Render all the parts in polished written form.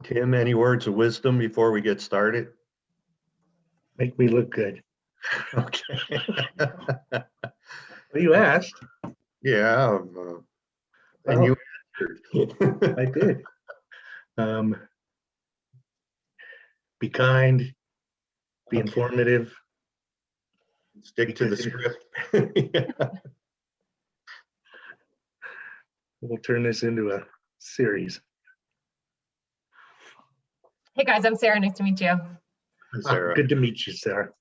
Tim, any words of wisdom before we get started? Make me look good. Okay. Well, you asked. Yeah, and you answered. I did. Be kind, be Okay. informative. Stick to the script. Yeah. We'll turn this into a series. Hey guys, I'm Sarah. Nice to meet you. Sarah. Good to meet you, Sarah.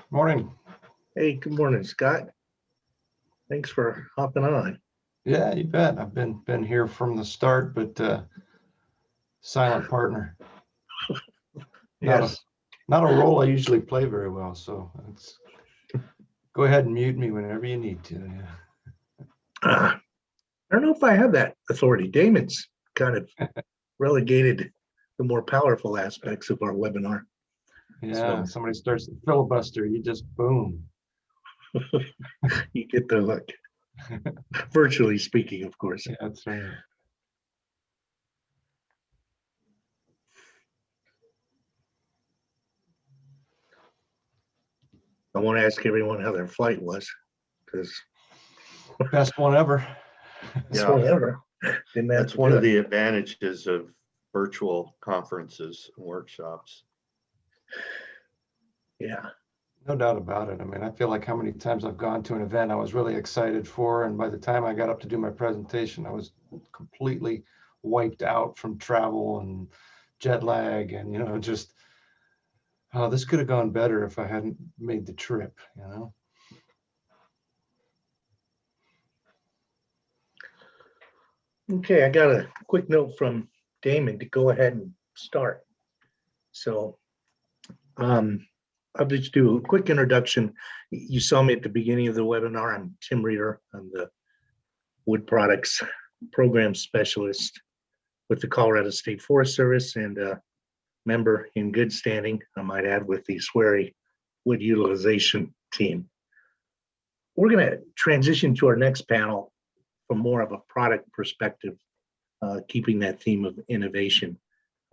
Morning. Hey, good morning, Scott. Thanks for hopping on. Yeah, you bet. I've been here from the start, but silent partner. Yes. Not a role I usually play very well, so it's go ahead and mute me whenever you need to. Yeah. I don't know if I have that authority. Damon's kind of relegated the more powerful aspects of our webinar. Yeah, somebody starts to filibuster, you just boom. You get the look. Virtually speaking, of course. Yeah, that's right. I want to ask everyone how their flight was, because Best one ever. Yeah. whatever. That's one of the advantages of virtual conferences and workshops. Yeah. No doubt about it. I mean, I feel like how many times I've gone to an event I was really excited for, and by the time I got up to do my presentation, I was completely wiped out from travel and jet lag, and just oh, this could have gone better if I hadn't made the trip. Okay, I got a quick note from Damon to go ahead and start. So I'll just do a quick introduction. You saw me at the beginning of the webinar. I'm Tim Reeder. I'm the Wood Products Program Specialist with the Colorado State Forest Service and a member in good standing, I might add, with the SWERI Wood Utilization Team. We're going to transition to our next panel from more of a product perspective, keeping that theme of innovation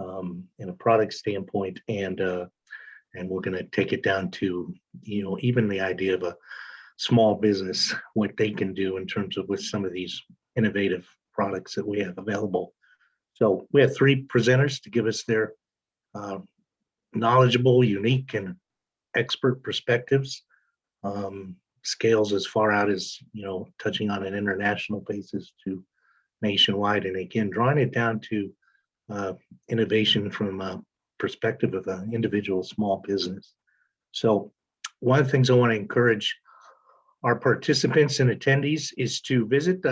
in a product standpoint, and we're going to take it down to even the idea of a small business, what they can do in terms of with some of these innovative products that we have available. So we have three presenters to give us their knowledgeable, unique, and expert perspectives. Scales as far out as touching on an international basis to nationwide, and again drawing it down to innovation from a perspective of an individual small business. So one of the things I want to encourage our participants and attendees is to visit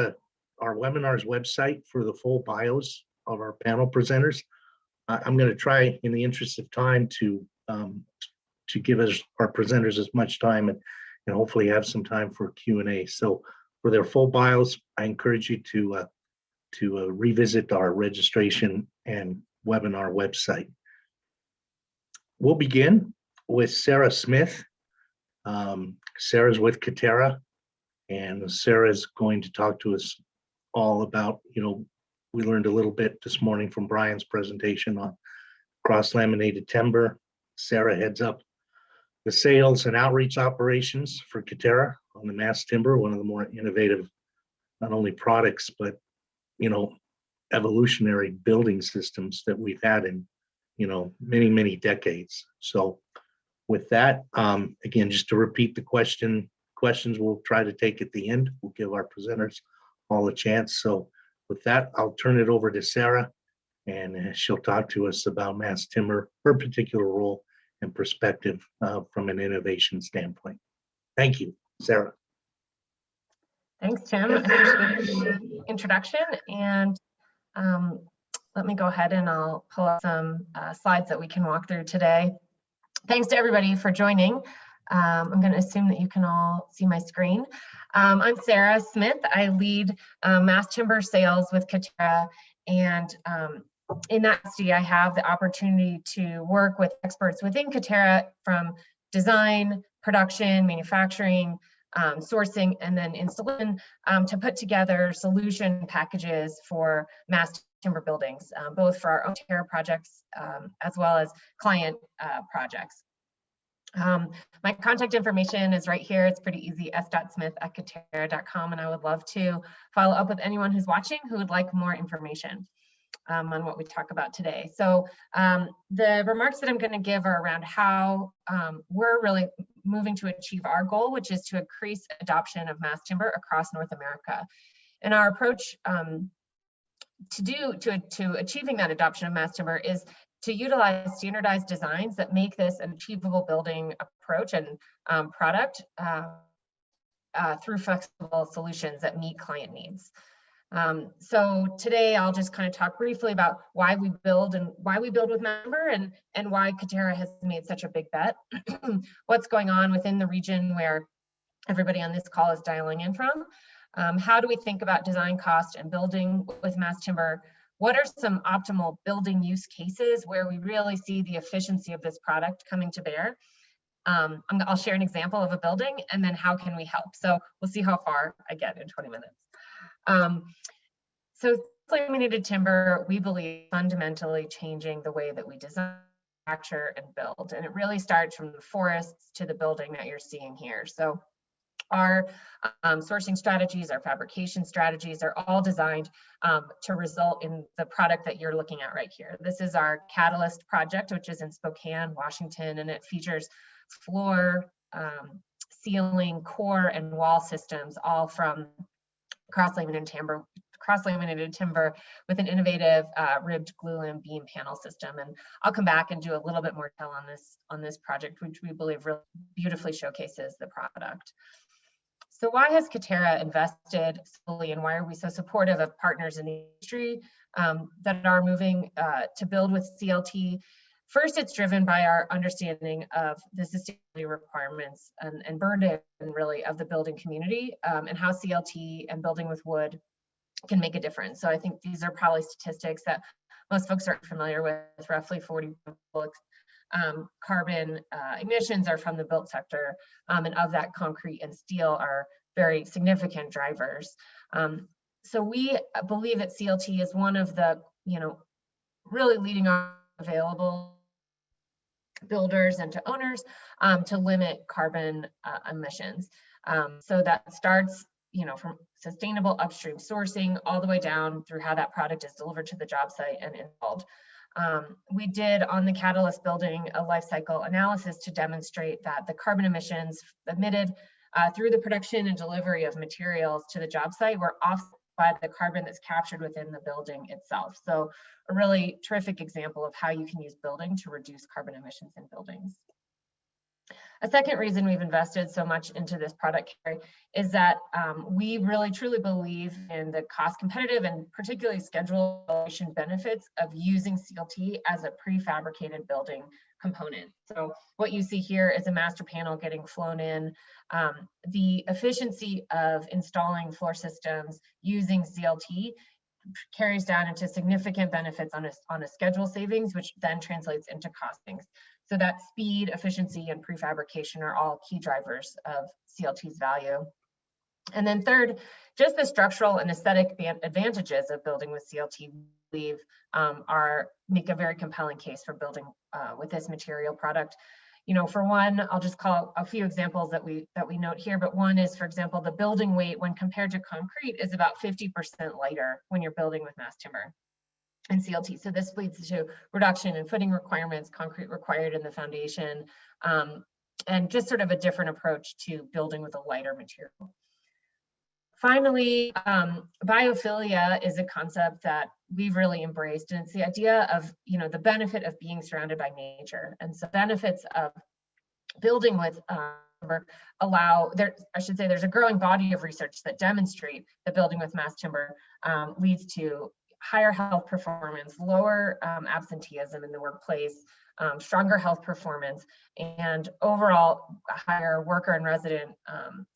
our webinar's website for the full bios of our panel presenters. I'm going to try, in the interest of time, to give our presenters as much time and hopefully have some time for Q&A. So for their full bios, I encourage you to revisit our registration and webinar website. We'll begin with Sarah Smith. Sarah's with Katerra, and Sarah's going to talk to us all about, we learned a little bit this morning from Brian's presentation on cross-laminated timber. Sarah heads up the sales and outreach operations for Katerra on the mass timber, one of the more innovative, not only products, but, evolutionary building systems that we've had in, many, many decades. So with that, again, just to repeat the questions we'll try to take at the end. We'll give our presenters all a chance. So with that, I'll turn it over to Sarah, and she'll talk to us about mass timber, her particular role and perspective from an innovation standpoint. Thank you, Sarah. Thanks, Tim. I appreciate the introduction. And let me go ahead and I'll pull up some slides that we can walk through today. Thanks to everybody for joining. I'm going to assume that you can all see my screen. I'm Sarah Smith. I lead mass timber sales with Katerra, and in that capacity, I have the opportunity to work with experts within Katerra from design, production, manufacturing, sourcing, and then installation to put together solution packages for mass timber buildings, both for our own Katerra projects as well as client projects. My contact information is right here. It's pretty easy, s.smith@katerra.com, and I would love to follow up with anyone who's watching who would like more information on what we talk about today. So the remarks that I'm going to give are around how we're really moving to achieve our goal, which is to increase adoption of mass timber across North America. And our approach to achieving that adoption of mass timber is to utilize standardized designs that make this an achievable building approach and product through flexible solutions that meet client needs. So today I'll just kind of talk briefly about why we build with mass timber and why Katerra has made such a big bet, what's going on within the region where everybody on this call is dialing in from. How do we think about design cost and building with mass timber? What are some optimal building use cases where we really see the efficiency of this product coming to bear? I'll share an example of a building, and then how can we help? So we'll see how far I get in 20 minutes. So laminated timber, we believe, fundamentally changing the way that we design, manufacture, and build. And it really starts from the forests to the building that you're seeing here. So our sourcing strategies, our fabrication strategies are all designed to result in the product that you're looking at right here. This is our Catalyst project, which is in Spokane, Washington, and it features floor, ceiling, core, and wall systems, all from cross-laminated timber with an innovative ribbed glulam beam panel system. And I'll come back and do a little bit more detail on this project, which we believe really beautifully showcases the product. So why has Katerra invested solely, and why are we so supportive of partners in the industry that are moving to build with CLT? First, it's driven by our understanding of the sustainability requirements and burden really of the building community and how CLT and building with wood can make a difference. So I think these are probably statistics that most folks are familiar with. Roughly 40% carbon emissions are from the built sector, and of that, concrete and steel are very significant drivers. So we believe that CLT is one of the, really leading our available builders and to owners to limit carbon emissions. So that starts, from sustainable upstream sourcing all the way down through how that product is delivered to the job site and installed. We did on the Catalyst building a life cycle analysis to demonstrate that the carbon emissions emitted through the production and delivery of materials to the job site were offset by the carbon that's captured within the building itself. So a really terrific example of how you can use building to reduce carbon emissions in buildings. A second reason we've invested so much into this product is that we really truly believe in the cost competitive and particularly schedule benefits of using CLT as a prefabricated building component. So what you see here is a master panel getting flown in. The efficiency of installing floor systems using CLT carries down into significant benefits on a schedule savings, which then translates into costings. So that speed, efficiency, and prefabrication are all key drivers of CLT's value. And then third, just the structural and aesthetic advantages of building with CLT, we believe make a very compelling case for building with this material product. For one, I'll just call a few examples that we note here, but one is, for example, the building weight when compared to concrete is about 50% lighter when you're building with mass timber and CLT. So this leads to reduction in footing requirements, concrete required in the foundation, and just sort of a different approach to building with a lighter material. Finally, biophilia is a concept that we've really embraced, and it's the idea of, the benefit of being surrounded by nature. And so benefits of building with timber there's a growing body of research that demonstrate that building with mass timber leads to higher health performance, lower absenteeism in the workplace, stronger health performance, and overall higher worker and resident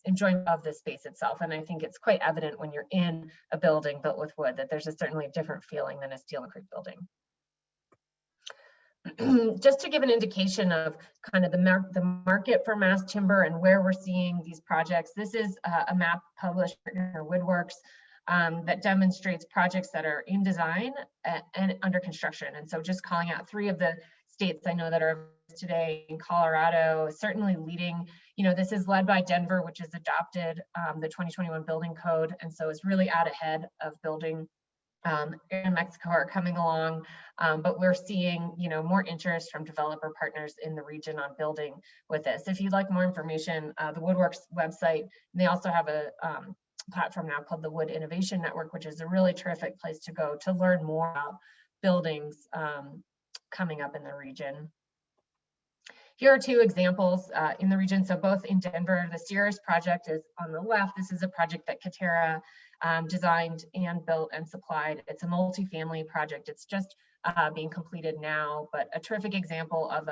enjoyment of the space itself. And I think it's quite evident when you're in a building built with wood that there's certainly a different feeling than a steel and concrete building. just to give an indication of kind of the market for mass timber and where we're seeing these projects, this is a map published by Woodworks that demonstrates projects that are in design and under construction. And so just calling out 3 of the states I know that are today. In Colorado, certainly leading, this is led by Denver, which has adopted the 2021 building code, and so is really out ahead of building. In Mexico are coming along, but we're seeing, more interest from developer partners in the region on building with this. If you'd like more information, the Woodworks website, and they also have a platform now called the Wood Innovation Network, which is a really terrific place to go to learn more about buildings coming up in the region. Here are 2 examples in the region. So both in Denver, the Sierras project is on the left. This is a project that Katerra designed and built and supplied. It's a multifamily project. It's just being completed now, but a terrific example of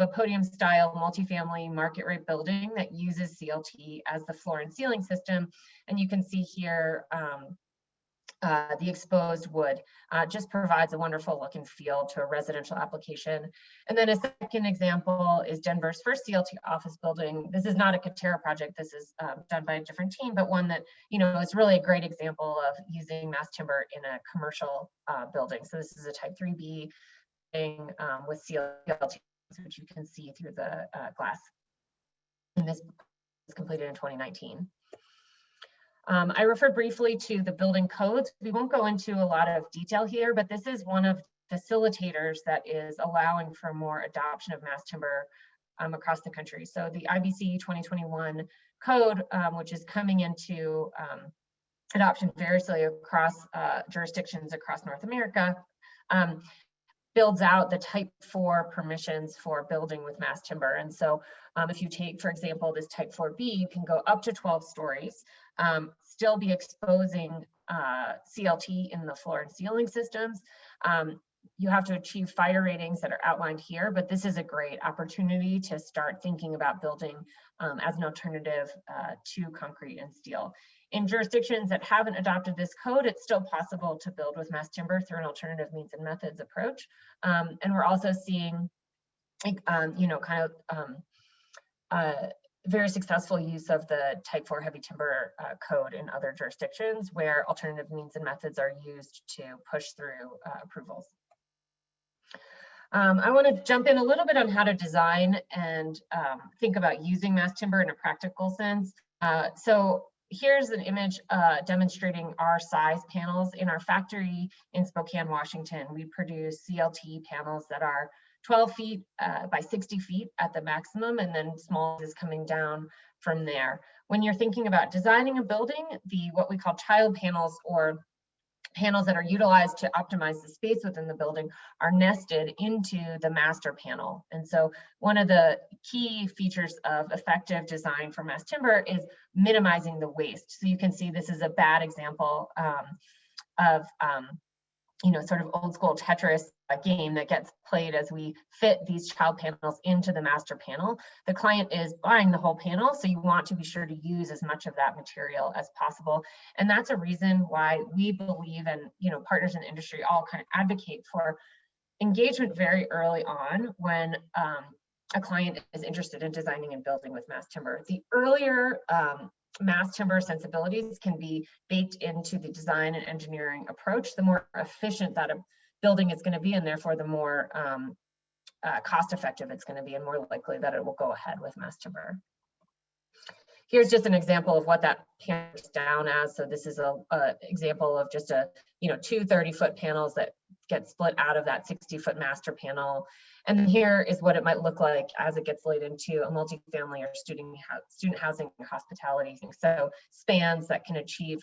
a podium style multifamily market rate building that uses CLT as the floor and ceiling system. And you can see here the exposed wood just provides a wonderful look and feel to a residential application. And then a second example is Denver's first CLT office building. This is not a Katerra project. This is done by a different team, but one that, is really a great example of using mass timber in a commercial building. So this is a type 3B thing with CLT, which you can see through the glass. And this was completed in 2019. I referred briefly to the building codes. We won't go into a lot of detail here, but this is one of the facilitators that is allowing for more adoption of mass timber across the country. So the IBC 2021 code, which is coming into adoption variously across jurisdictions across North America, builds out the type 4 permissions for building with mass timber. And so if you take, for example, this type 4B, you can go up to 12 stories, still be exposing CLT in the floor and ceiling systems. You have to achieve fire ratings that are outlined here, but this is a great opportunity to start thinking about building as an alternative to concrete and steel. In jurisdictions that haven't adopted this code, it's still possible to build with mass timber through an alternative means and methods approach. And we're also seeing, very successful use of the type 4 heavy timber code in other jurisdictions where alternative means and methods are used to push through approvals. I want to jump in a little bit on how to design and think about using mass timber in a practical sense. So here's an image demonstrating our size panels. In our factory in Spokane, Washington, we produce CLT panels that are 12 feet by 60 feet at the maximum, and then small is coming down from there. When you're thinking about designing a building, what we call child panels, or panels that are utilized to optimize the space within the building, are nested into the master panel. And so one of the key features of effective design for mass timber is minimizing the waste. So you can see this is a bad example of sort of old school Tetris game that gets played as we fit these child panels into the master panel. The client is buying the whole panel, so you want to be sure to use as much of that material as possible. And that's a reason why we believe, and partners in the industry all kind of advocate for engagement very early on when a client is interested in designing and building with mass timber. The earlier mass timber sensibilities can be baked into the design and engineering approach, the more efficient that a building is going to be, and therefore the more cost effective it's going to be, and more likely that it will go ahead with mass timber. Here's just an example of what that panel is down as. So this is a example of just two 30-foot panels that get split out of that 60-foot master panel. And here is what it might look like as it gets laid into a multifamily or student housing and hospitality. So spans that can achieve,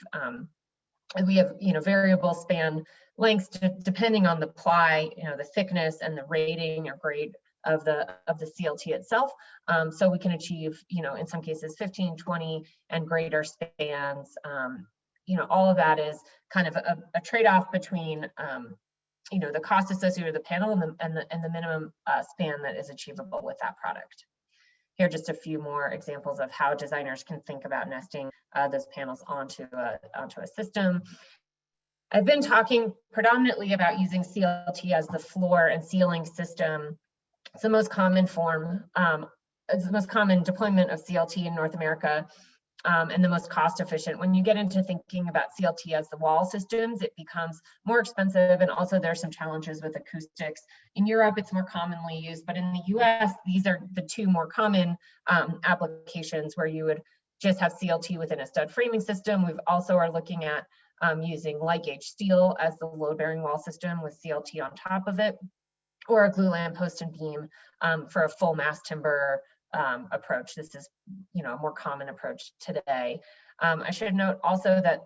we have variable span lengths depending on the ply, the thickness and the rating or grade of the CLT itself. So we can achieve, in some cases 15, 20 and greater spans. All of that is kind of a trade-off between the cost associated with the panel and the minimum span that is achievable with that product. Here are just a few more examples of how designers can think about nesting those panels onto a system. I've been talking predominantly about using CLT as the floor and ceiling system. It's the most common form, it's the most common deployment of CLT in North America, and the most cost efficient. When you get into thinking about CLT as the wall systems, it becomes more expensive, and also there's some challenges with acoustics. In Europe, it's more commonly used, but in the US, these are the two more common applications where you would just have CLT within a stud framing system. We've also are looking at using light gauge steel as the load-bearing wall system with CLT on top of it, or a glue lamp post and beam for a full mass timber approach. This is, a more common approach today. I should note also that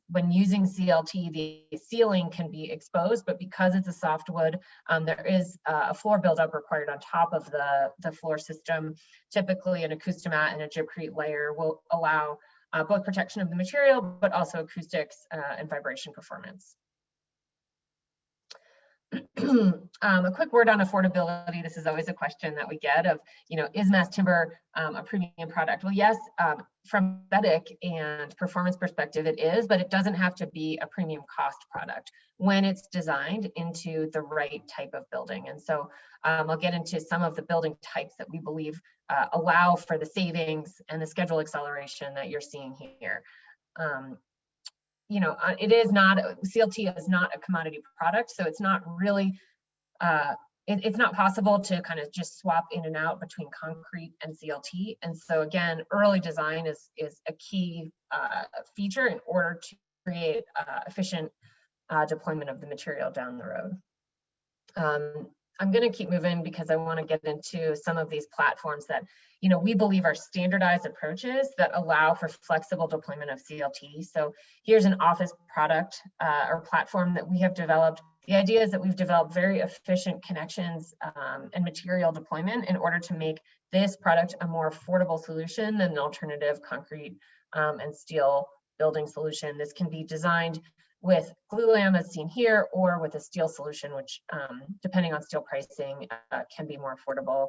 when using CLT, the ceiling can be exposed, but because it's a softwood, there is a floor buildup required on top of the floor system. Typically, an Acoustomat and a gypcrete layer will allow both protection of the material, but also acoustics and vibration performance. A quick word on affordability. This is always a question that we get of, is mass timber a premium product? Well, yes, from aesthetic and performance perspective, it is, but it doesn't have to be a premium cost product when it's designed into the right type of building. And so I'll get into some of the building types that we believe allow for the savings and the schedule acceleration that you're seeing here. It is not, CLT is not a commodity product, so it's not really, it's not possible to kind of just swap in and out between concrete and CLT. And so again, early design is a key feature in order to create efficient deployment of the material down the road. I'm going to keep moving because I want to get into some of these platforms that, we believe are standardized approaches that allow for flexible deployment of CLT. So here's an office product or platform that we have developed. The idea is that we've developed very efficient connections and material deployment in order to make this product a more affordable solution than an alternative concrete and steel building solution. This can be designed with glue lam as seen here, or with a steel solution, which depending on steel pricing can be more affordable.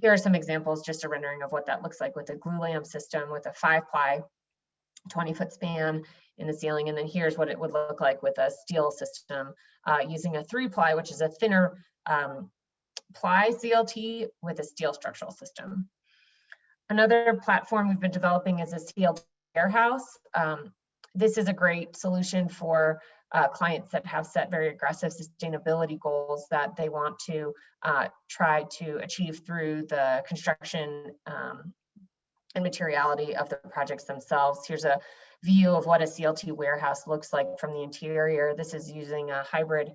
Here are some examples, just a rendering of what that looks like with a glue lam system with a 5-ply 20-foot span in the ceiling. And then here's what it would look like with a steel system using a 3-ply, which is a thinner ply CLT with a steel structural system. Another platform we've been developing is a CLT warehouse. This is a great solution for clients that have set very aggressive sustainability goals that they want to try to achieve through the construction and materiality of the projects themselves. Here's a view of what a CLT warehouse looks like from the interior. This is using a hybrid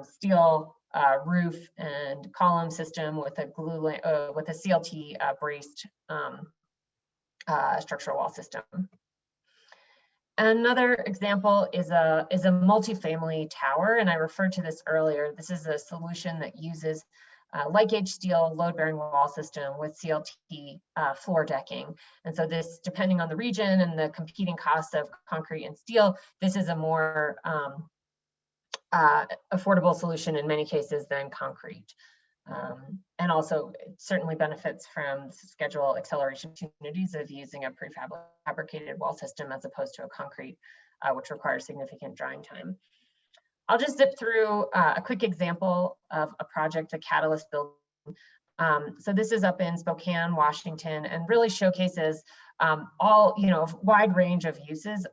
steel roof and column system with a with a CLT braced structural wall system. Another example is a multifamily tower, and I referred to this earlier. This is a solution that uses light gauge steel load-bearing wall system with CLT floor decking. And so this, depending on the region and the competing costs of concrete and steel, this is a more affordable solution in many cases than concrete. And also it certainly benefits from schedule acceleration opportunities of using a prefabricated wall system as opposed to a concrete, which requires significant drying time. I'll just zip through a quick example of a project, a catalyst building. So this is up in Spokane, Washington, and really showcases all, a wide range of uses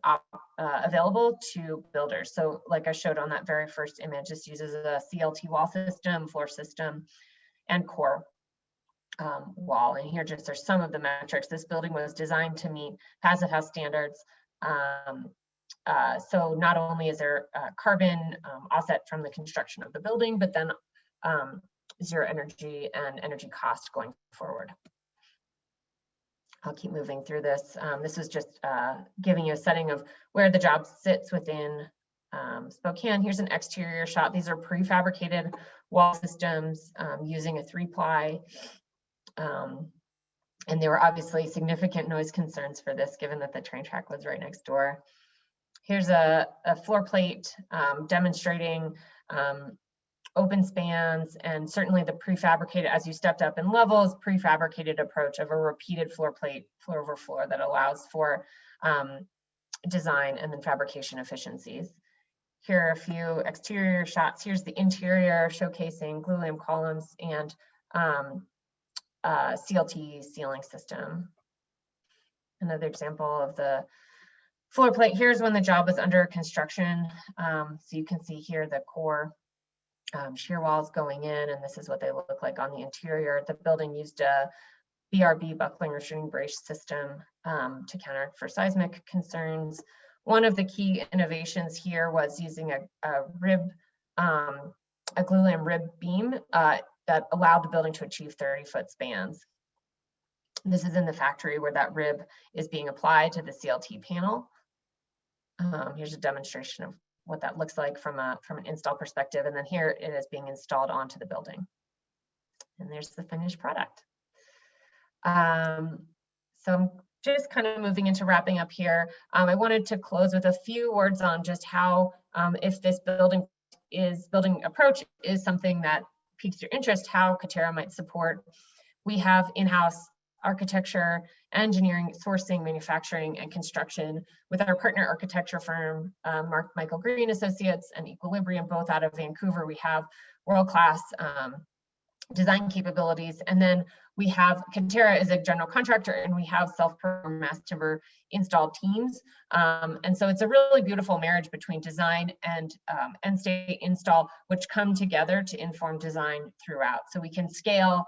available to builders. So like I showed on that very first image, this uses a CLT wall system, floor system, and core wall. And here just are some of the metrics. This building was designed to meet Passive House standards. So not only is there carbon offset from the construction of the building, but then zero energy and energy cost going forward. I'll keep moving through this. This is just giving you a setting of where the job sits within Spokane. Here's an exterior shot. These are prefabricated wall systems using a 3-ply. And there were obviously significant noise concerns for this, given that the train track was right next door. Here's a floor plate demonstrating open spans, and certainly the prefabricated, as you stepped up in levels, prefabricated approach of a repeated floor plate, floor over floor, that allows for design and then fabrication efficiencies. Here are a few exterior shots. Here's the interior showcasing glulam columns and CLT ceiling system. Another example of the floor plate. Here's when the job was under construction. So you can see here the core shear walls going in, and this is what they look like on the interior. The building used a BRB buckling restraining brace system to counter for seismic concerns. One of the key innovations here was using a glulam rib beam that allowed the building to achieve 30-foot spans. This is in the factory where that rib is being applied to the CLT panel. Here's a demonstration of what that looks like from an install perspective. And then here it is being installed onto the building. And there's the finished product. So I'm just kind of moving into wrapping up here. I wanted to close with a few words on just how, if this building approach is something that piques your interest, how Katerra might support. We have in-house architecture, engineering, sourcing, manufacturing, and construction with our partner architecture firm, Michael Green Associates and Equilibrium, both out of Vancouver. We have world-class design capabilities. And then we have, Katerra is a general contractor, and we have self-performed mass timber installed teams. And so it's a really beautiful marriage between design and end state install, which come together to inform design throughout. So we can scale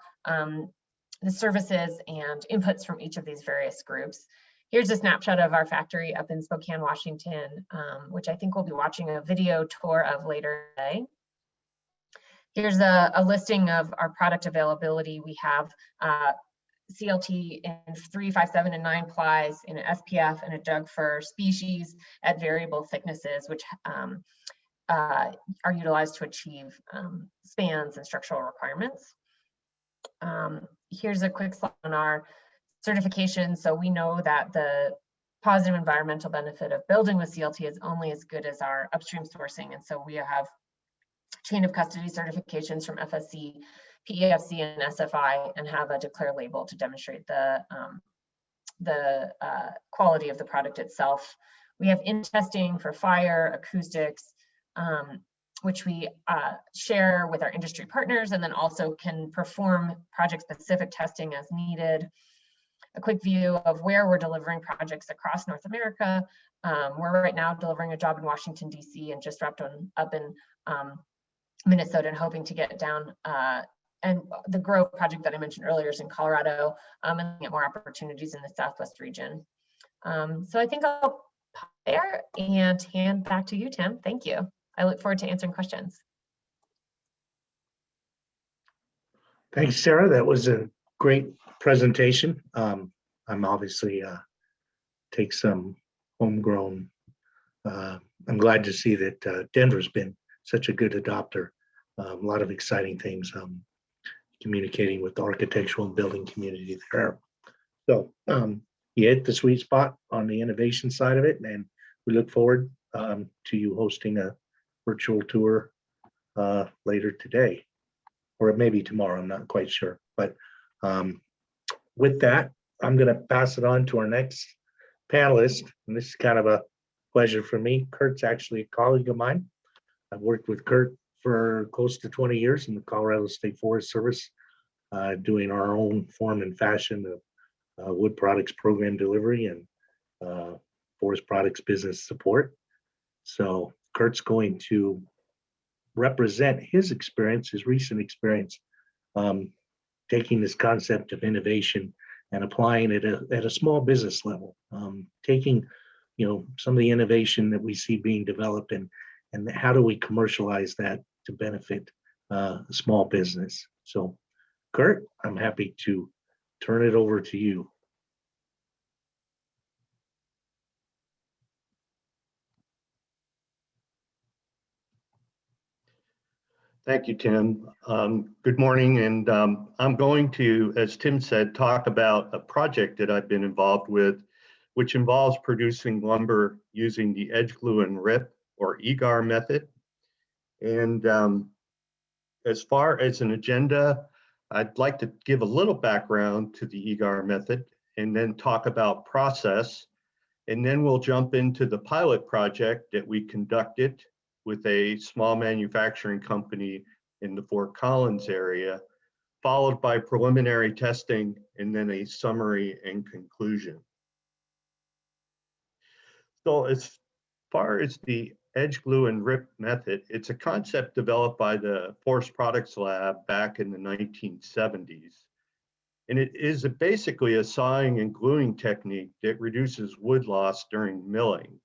the services and inputs from each of these various groups. Here's a snapshot of our factory up in Spokane, Washington, which I think we'll be watching a video tour of later today. Here's a listing of our product availability. We have CLT in 3, 5, 7, and 9 plies in an SPF and a Doug fir species at variable thicknesses, which are utilized to achieve spans and structural requirements. Here's a quick slide on our certification. So we know that the positive environmental benefit of building with CLT is only as good as our upstream sourcing. And so we have chain of custody certifications from FSC, PEFC, and SFI, and have a declare label to demonstrate the quality of the product itself. We have in testing for fire, acoustics, which we share with our industry partners, and then also can perform project-specific testing as needed. A quick view of where we're delivering projects across North America. We're right now delivering a job in Washington, D.C., and just wrapped up in Minnesota, and hoping to get down. And the Grove project that I mentioned earlier is in Colorado, and get more opportunities in the Southwest region. So I think I'll pause there and hand back to you, Tim. Thank you. I look forward to answering questions. Thanks, Sarah. That was a great presentation. I'm obviously take some homegrown. I'm glad to see that Denver's been such a good adopter. A lot of exciting things communicating with the architectural and building community there. So you hit the sweet spot on the innovation side of it, and we look forward to you hosting a virtual tour later today, or maybe tomorrow, I'm not quite sure. But with that, I'm going to pass it on to our next panelist, and this is kind of a pleasure for me. Kurt's actually a colleague of mine. I've worked with Kurt for close to 20 years in the Colorado State Forest Service, doing our own form and fashion of wood products program delivery and forest products business support. So Kurt's going to represent his experience, his recent experience, taking this concept of innovation and applying it at a small business level, taking, some of the innovation that we see being developed and how do we commercialize that to benefit a small business. So Kurt, I'm happy to turn it over to you. Thank you, Tim. Good morning, and I'm going to, as Tim said, talk about a project that I've been involved with, which involves producing lumber using the edge glue and rip, or EGAR method. And as far as an agenda, I'd like to give a little background to the EGAR method and then talk about process. And then we'll jump into the pilot project that we conducted with a small manufacturing company in the Fort Collins area, followed by preliminary testing and then a summary and conclusion. So as far as the edge glue and rip method, it's a concept developed by the Forest Products Lab back in the 1970s. And it is basically a sawing and gluing technique that reduces wood loss during milling.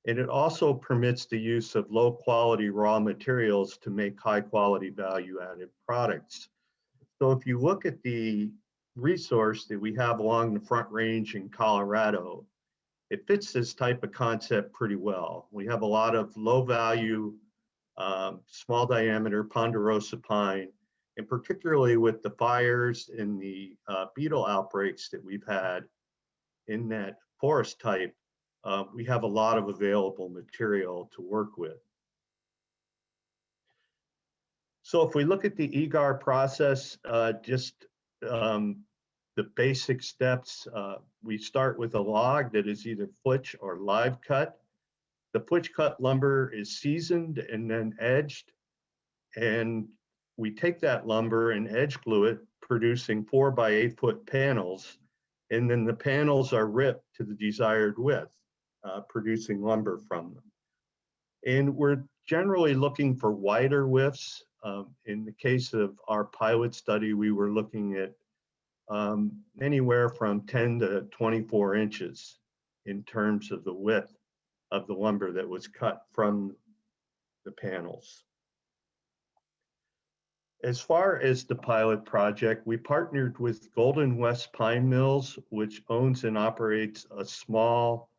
And it also permits the use of low quality raw materials to make high quality value added products. So if you look at the resource that we have along the Front Range in Colorado, it fits this type of concept pretty well. We have a lot of low value, small diameter ponderosa pine, and particularly with the fires and the beetle outbreaks that we've had in that forest type, we have a lot of available material to work with. So if we look at the EGAR process, just the basic steps, we start with a log that is either flitch or live cut. The flitch cut lumber is seasoned and then edged, and we take that lumber and edge glue it, producing 4 by 8 foot panels, and then the panels are ripped to the desired width, producing lumber from them. And we're generally looking for wider widths. In the case of our pilot study, we were looking at anywhere from 10 to 24 inches in terms of the width of the lumber that was cut from the panels. As far as the pilot project, we partnered with Golden West Pine Mills, which owns and operates a small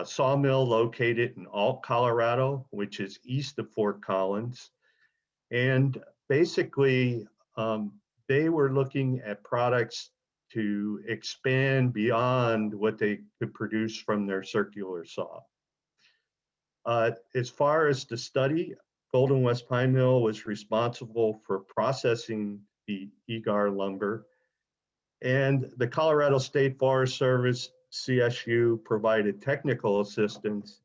sawmill located in Alt, Colorado, which is east of Fort Collins. And basically, they were looking at products to expand beyond what they could produce from their circular saw. As far as the study, Golden West Pine Mill was responsible for processing the EGAR lumber, and the Colorado State Forest Service, CSU, provided technical assistance,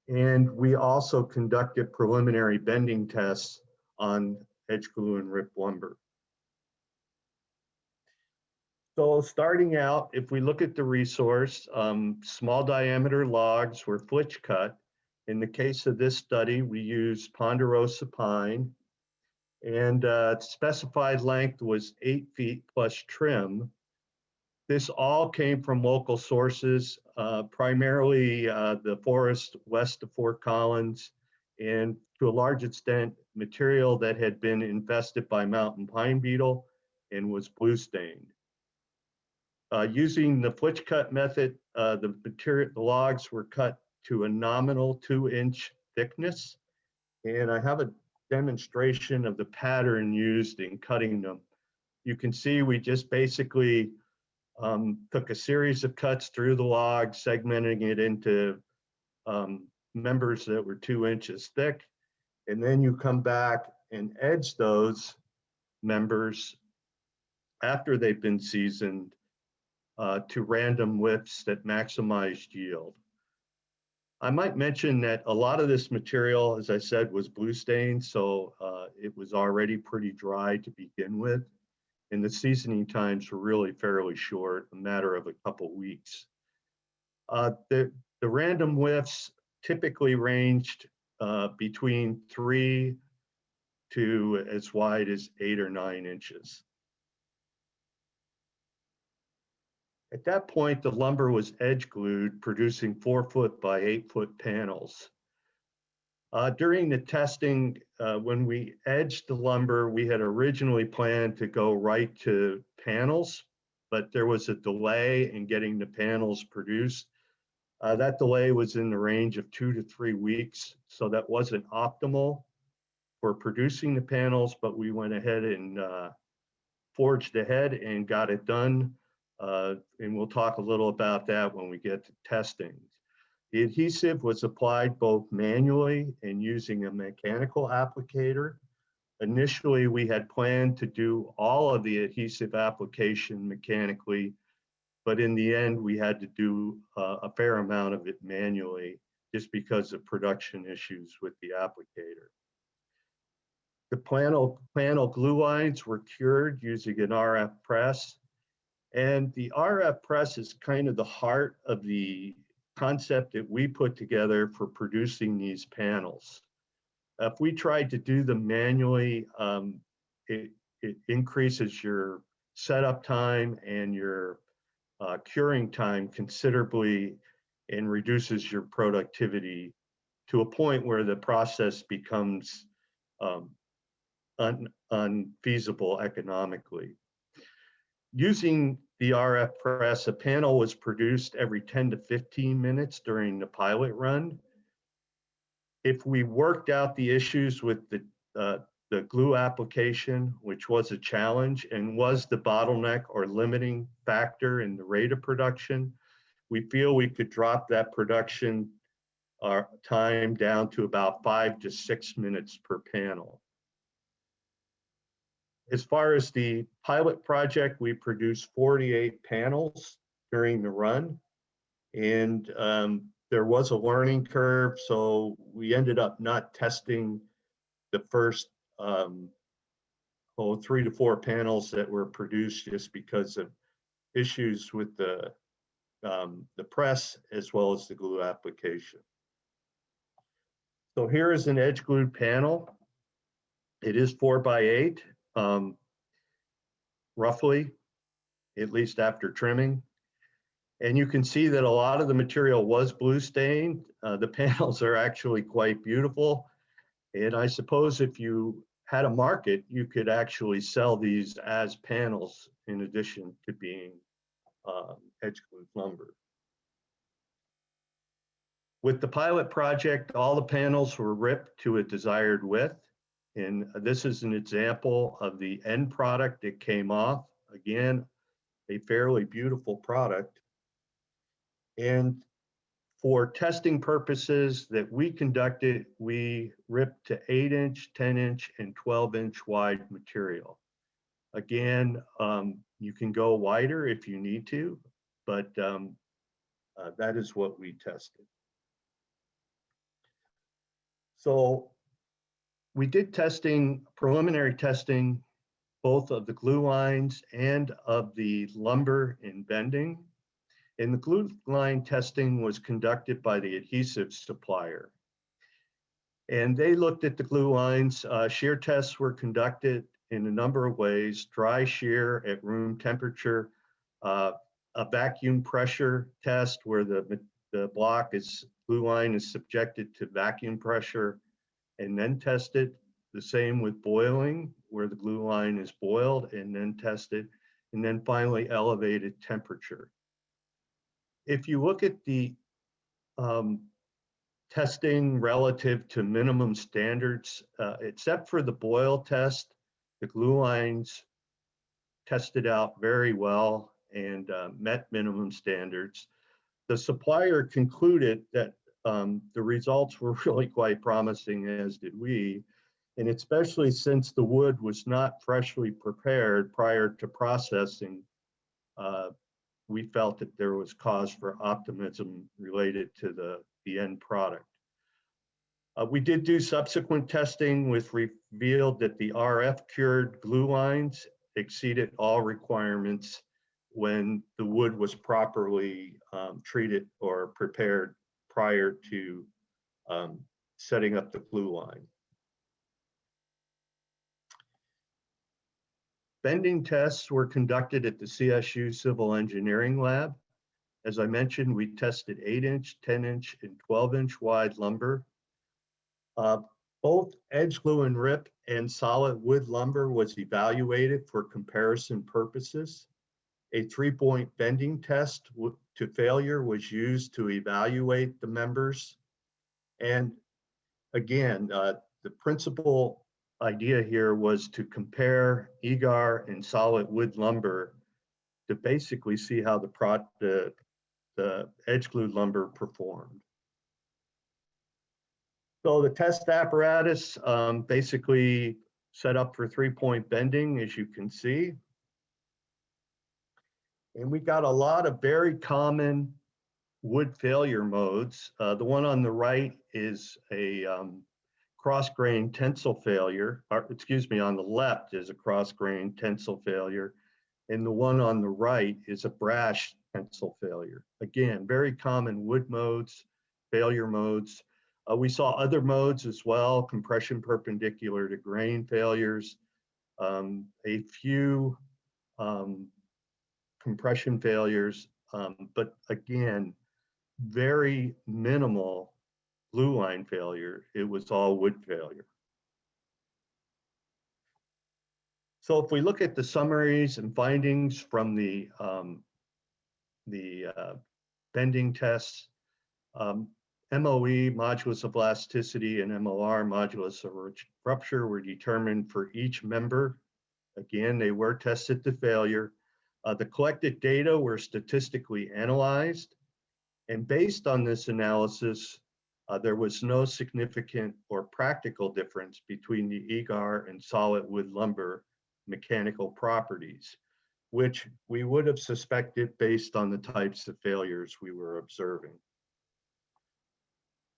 and we also conducted preliminary bending tests on edge glue and rip lumber. So starting out, if we look at the resource, small diameter logs were flitch cut. In the case of this study, we used ponderosa pine, and specified length was 8 feet plus trim. This all came from local sources, primarily the forest west of Fort Collins, and to a large extent, material that had been infested by mountain pine beetle and was blue stained. Using the flitch cut method, the logs were cut to a nominal 2-inch thickness. And I have a demonstration of the pattern used in cutting them. You can see we just basically took a series of cuts through the log, segmenting it into members that were 2 inches thick. And then you come back and edge those members after they've been seasoned to random widths that maximized yield. I might mention that a lot of this material, as I said, was blue stained, so it was already pretty dry to begin with. And the seasoning times were really fairly short, a matter of a couple weeks. The random widths typically ranged between 3 to as wide as 8 or 9 inches. At that point, the lumber was edge glued, producing 4 foot by 8 foot panels. During the testing, when we edged the lumber, we had originally planned to go right to panels, but there was a delay in getting the panels produced. That delay was in the range of 2 to 3 weeks, so that wasn't optimal for producing the panels, but we went ahead and forged ahead and got it done. And we'll talk a little about that when we get to testing. The adhesive was applied both manually and using a mechanical applicator. Initially, we had planned to do all of the adhesive application mechanically, but in the end, we had to do a fair amount of it manually just because of production issues with the applicator. The panel glue lines were cured using an RF press. And the RF press is kind of the heart of the concept that we put together for producing these panels. If we tried to do them manually, it increases your setup time and your curing time considerably and reduces your productivity to a point where the process becomes unfeasible economically. Using the RF press, a panel was produced every 10 to 15 minutes during the pilot run. If we worked out the issues with the glue application, which was a challenge and was the bottleneck or limiting factor in the rate of production, we feel we could drop that production time down to about 5 to 6 minutes per panel. As far as the pilot project, we produced 48 panels during the run, and there was a learning curve, so we ended up not testing the first 3 to 4 panels that were produced just because of issues with the press as well as the glue application. So here is an edge glued panel. It is 4x8, roughly, at least after trimming. And you can see that a lot of the material was blue stained. The panels are actually quite beautiful. And I suppose if you had a market, you could actually sell these as panels in addition to being edge glued lumber. With the pilot project, all the panels were ripped to a desired width. And this is an example of the end product that came off. Again, a fairly beautiful product. And for testing purposes that we conducted, we ripped to 8-inch, 10-inch, and 12-inch wide material. Again, you can go wider if you need to, but that is what we tested. So we did preliminary testing, both of the glue lines and of the lumber in bending. And the glue line testing was conducted by the adhesive supplier. And they looked at the glue lines. Shear tests were conducted in a number of ways: dry shear at room temperature, a vacuum pressure test where the glue line is subjected to vacuum pressure and then tested. The same with boiling, where the glue line is boiled and then tested, and then finally elevated temperature. If you look at the testing relative to minimum standards, except for the boil test, the glue lines tested out very well and met minimum standards. The supplier concluded that the results were really quite promising, as did we, and especially since the wood was not freshly prepared prior to processing, we felt that there was cause for optimism related to the end product. We did do subsequent testing, which revealed that the RF cured glue lines exceeded all requirements when the wood was properly treated or prepared prior to setting up the glue line. Bending tests were conducted at the CSU Civil Engineering Lab. As I mentioned, we tested 8-inch, 10-inch, and 12-inch wide lumber. Both edge glue and rip and solid wood lumber was evaluated for comparison purposes. A 3-point bending test to failure was used to evaluate the members. And again, the principal idea here was to compare EGAR and solid wood lumber to basically see how the edge glued lumber performed. So the test apparatus basically set up for 3-point bending, as you can see. And we got a lot of very common wood failure modes. The one on the right is a cross-grain tensile failure, or excuse me, on the left is a cross-grain tensile failure, and the one on the right is a brash tensile failure. Again, very common wood modes, failure modes. We saw other modes as well, compression perpendicular to grain failures, a few compression failures, but again, very minimal blue line failure. It was all wood failure. So if we look at the summaries and findings from the bending tests, MOE, modulus of elasticity, and MOR, modulus of rupture, were determined for each member. Again, they were tested to failure. The collected data were statistically analyzed, and based on this analysis, there was no significant or practical difference between the EGAR and solid wood lumber mechanical properties, which we would have suspected based on the types of failures we were observing.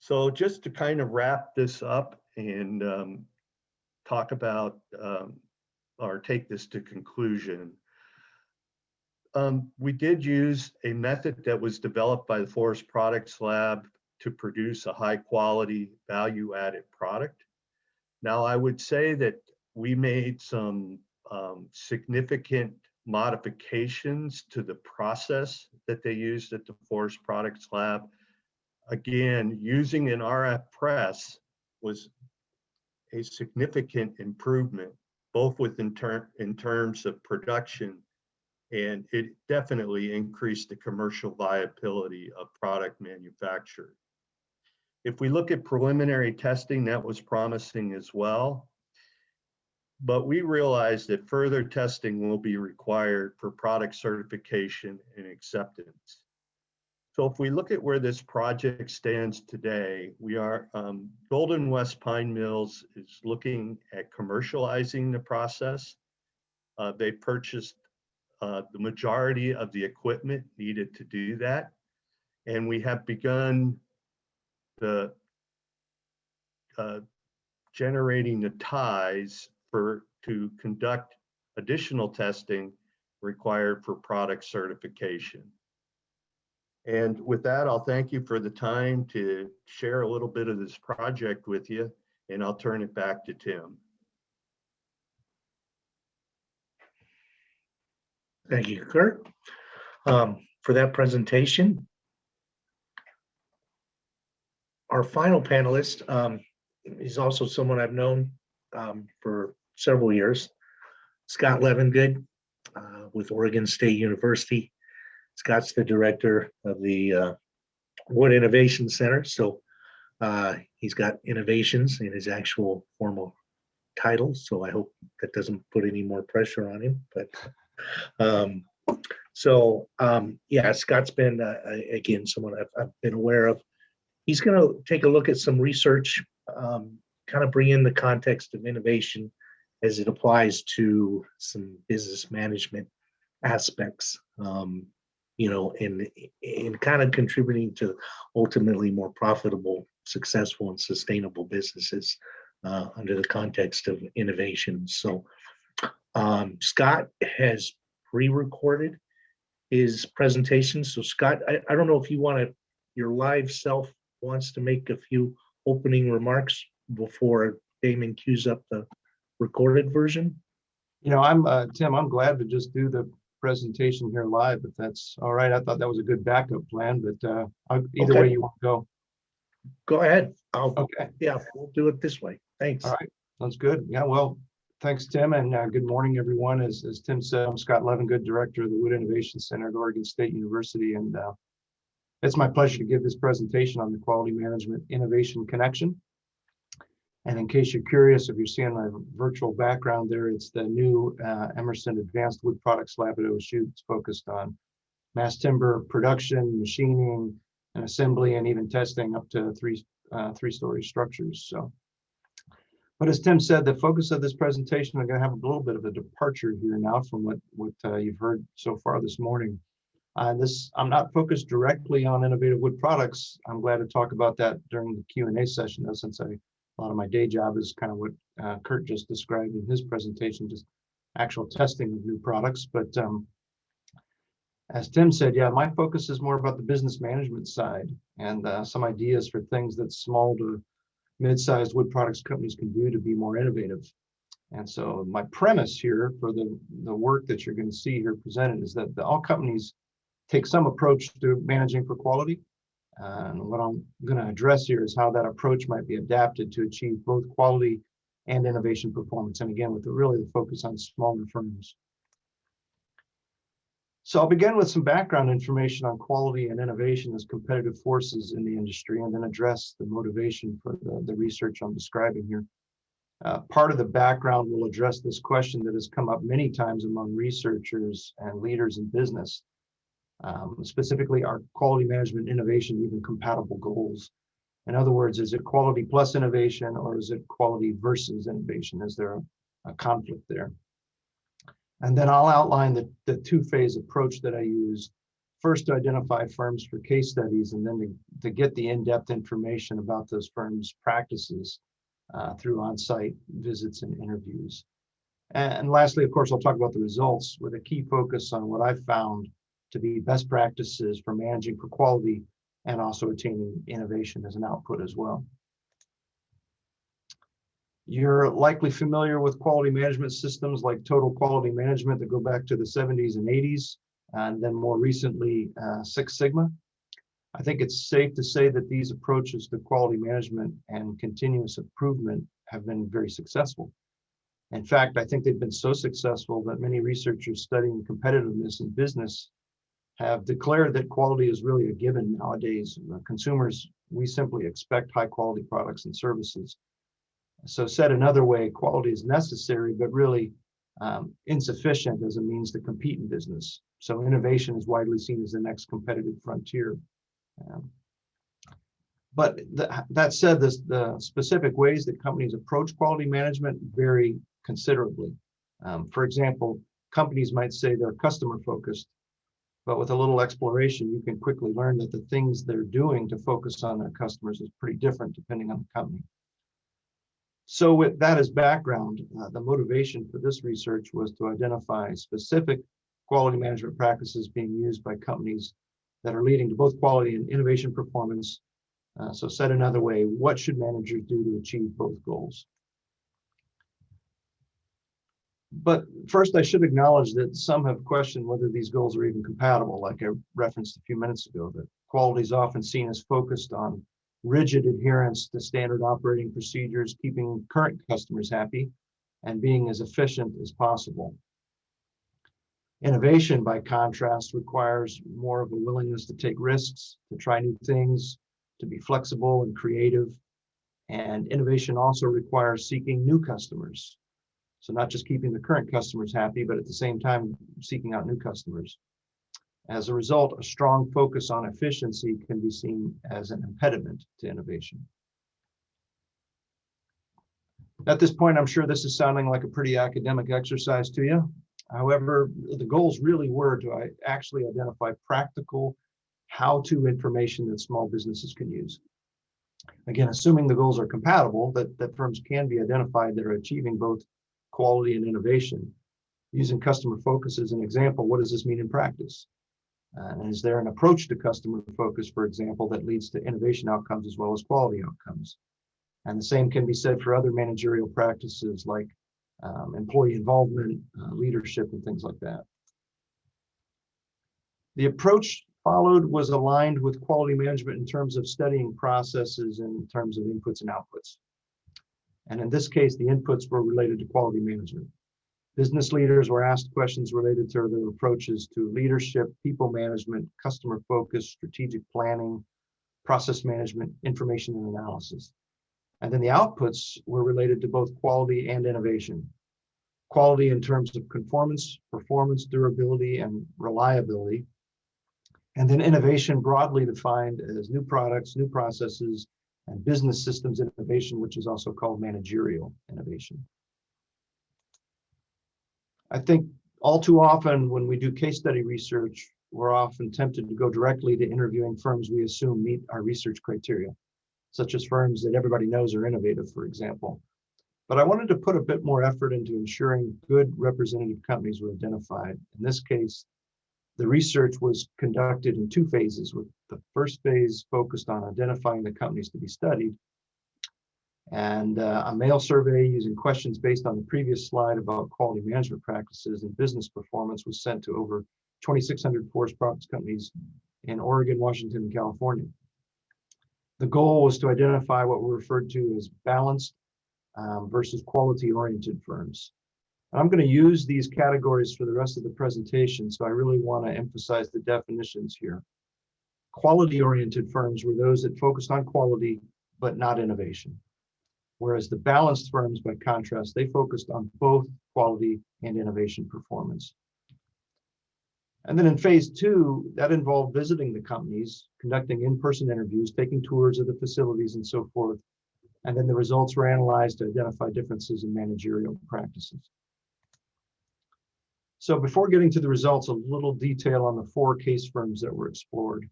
So just to kind of wrap this up and talk about or take this to conclusion, we did use a method that was developed by the Forest Products Lab to produce a high quality value added product. Now, I would say that we made some significant modifications to the process that they used at the Forest Products Lab. Again, using an RF press was a significant improvement, both in terms of production, and it definitely increased the commercial viability of product manufacture. If we look at preliminary testing, that was promising as well. But we realized that further testing will be required for product certification and acceptance. So if we look at where this project stands today, we are, Golden West Pine Mills is looking at commercializing the process. They purchased the majority of the equipment needed to do that. And we have begun the generating the ties to conduct additional testing required for product certification. And with that, I'll thank you for the time to share a little bit of this project with you, and I'll turn it back to Tim. Thank you, Kurt, for that presentation. Our final panelist is also someone I've known for several years, Scott Leavengood with Oregon State University. Scott's the director of the Wood Innovation Center. So he's got innovations in his actual formal title. So I hope that doesn't put any more pressure on him. But yeah, Scott's been, again, someone I've been aware of. He's going to take a look at some research, kind of bring in the context of innovation as it applies to some business management aspects, you know, in kind of contributing to ultimately more profitable, successful, and sustainable businesses under the context of innovation. So Scott has pre-recorded his presentation. So Scott, I don't know if you want to, your live self wants to make a few opening remarks before Damon cues up the recorded version. You know, I'm Tim, I'm glad to just do the presentation here live, if that's all right. I thought that was a good backup plan, but either way you want to go. Go ahead. Okay. Yeah, we'll do it this way. Thanks. All right. Sounds good. Yeah, well, thanks, Tim, and good morning, everyone. As Tim said, I'm Scott Leavengood, director of the Wood Innovation Center at Oregon State University, and it's my pleasure to give this presentation on the Quality Management Innovation Connection. And in case you're curious, if you're seeing my virtual background there, it's the new Emerson Advanced Wood Products Lab at OSU. It's focused on mass timber production, machining, and assembly, and even testing up to three-story structures. So, but as Tim said, the focus of this presentation, I'm going to have a little bit of a departure here now from what you've heard so far this morning. I'm not focused directly on innovative wood products. I'm glad to talk about that during the Q&A session, though, since a lot of my day job is kind of what Kurt just described in his presentation, just actual testing of new products. But as Tim said, yeah, my focus is more about the business management side and some ideas for things that small to mid-sized wood products companies can do to be more innovative. And so my premise here for the work that you're going to see here presented is that all companies take some approach to managing for quality. And what I'm going to address here is how that approach might be adapted to achieve both quality and innovation performance. And again, with really the focus on smaller firms. So I'll begin with some background information on quality and innovation as competitive forces in the industry, and then address the motivation for the research I'm describing here. Part of the background will address this question that has come up many times among researchers and leaders in business. Specifically, are quality management innovation even compatible goals? In other words, is it quality plus innovation, or is it quality versus innovation? Is there a conflict there? And then I'll outline the two-phase approach that I use. First, to identify firms for case studies, and then to get the in-depth information about those firms' practices through on-site visits and interviews. And lastly, of course, I'll talk about the results with a key focus on what I've found to be best practices for managing for quality and also attaining innovation as an output as well. You're likely familiar with quality management systems like total quality management that go back to the 70s and 80s, and then more recently, Six Sigma. I think it's safe to say that these approaches to quality management and continuous improvement have been very successful. In fact, I think they've been so successful that many researchers studying competitiveness in business have declared that quality is really a given nowadays. Consumers, we simply expect high quality products and services. So said another way, quality is necessary, but really insufficient as a means to compete in business. So innovation is widely seen as the next competitive frontier. But that said, the specific ways that companies approach quality management vary considerably. For example, companies might say they're customer focused, but with a little exploration, you can quickly learn that the things they're doing to focus on their customers is pretty different depending on the company. So with that as background, the motivation for this research was to identify specific quality management practices being used by companies that are leading to both quality and innovation performance. So said another way, what should managers do to achieve both goals? But first, I should acknowledge that some have questioned whether these goals are even compatible, like I referenced a few minutes ago, that quality is often seen as focused on rigid adherence to standard operating procedures, keeping current customers happy, and being as efficient as possible. Innovation, by contrast, requires more of a willingness to take risks, to try new things, to be flexible and creative. And innovation also requires seeking new customers. So not just keeping the current customers happy, but at the same time, seeking out new customers. As a result, a strong focus on efficiency can be seen as an impediment to innovation. At this point, I'm sure this is sounding like a pretty academic exercise to you. However, the goals really were to actually identify practical how-to information that small businesses can use. Again, assuming the goals are compatible, that firms can be identified that are achieving both quality and innovation. Using customer focus as an example, what does this mean in practice? And is there an approach to customer focus, for example, that leads to innovation outcomes as well as quality outcomes? And the same can be said for other managerial practices like employee involvement, leadership, and things like that. The approach followed was aligned with quality management in terms of studying processes and in terms of inputs and outputs. And in this case, the inputs were related to quality management. Business leaders were asked questions related to their approaches to leadership, people management, customer focus, strategic planning, process management, information and analysis. And then the outputs were related to both quality and innovation. Quality in terms of conformance, performance, durability, and reliability. And then innovation broadly defined as new products, new processes, and business systems innovation, which is also called managerial innovation. I think all too often when we do case study research, we're often tempted to go directly to interviewing firms we assume meet our research criteria, such as firms that everybody knows are innovative, for example. But I wanted to put a bit more effort into ensuring good representative companies were identified. In this case, the research was conducted in 2 phases, with the first phase focused on identifying the companies to be studied, and a mail survey using questions based on the previous slide about quality management practices and business performance was sent to over 2,600 forest products companies in Oregon, Washington, and California. The goal was to identify what were referred to as balanced versus quality-oriented firms. And I'm going to use these categories for the rest of the presentation, so I really want to emphasize the definitions here. Quality-oriented firms were those that focused on quality, but not innovation. Whereas the balanced firms, by contrast, they focused on both quality and innovation performance. And then in phase 2, that involved visiting the companies, conducting in-person interviews, taking tours of the facilities and so forth. And then the results were analyzed to identify differences in managerial practices. So before getting to the results, a little detail on the 4 case firms that were explored.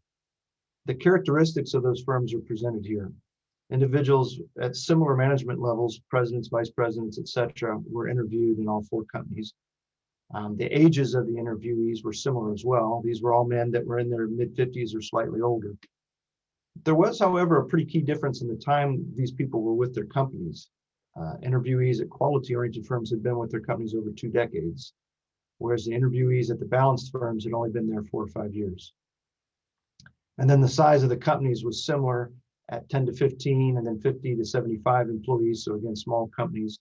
The characteristics of those firms are presented here. Individuals at similar management levels, presidents, vice presidents, etc., were interviewed in all 4 companies. The ages of the interviewees were similar as well. These were all men that were in their mid-50s or slightly older. There was, however, a pretty key difference in the time these people were with their companies. Interviewees at quality-oriented firms had been with their companies over 2 decades, whereas the interviewees at the balanced firms had only been there 4 or 5 years. And then the size of the companies was similar at 10 to 15 and then 50 to 75 employees. So again, small companies.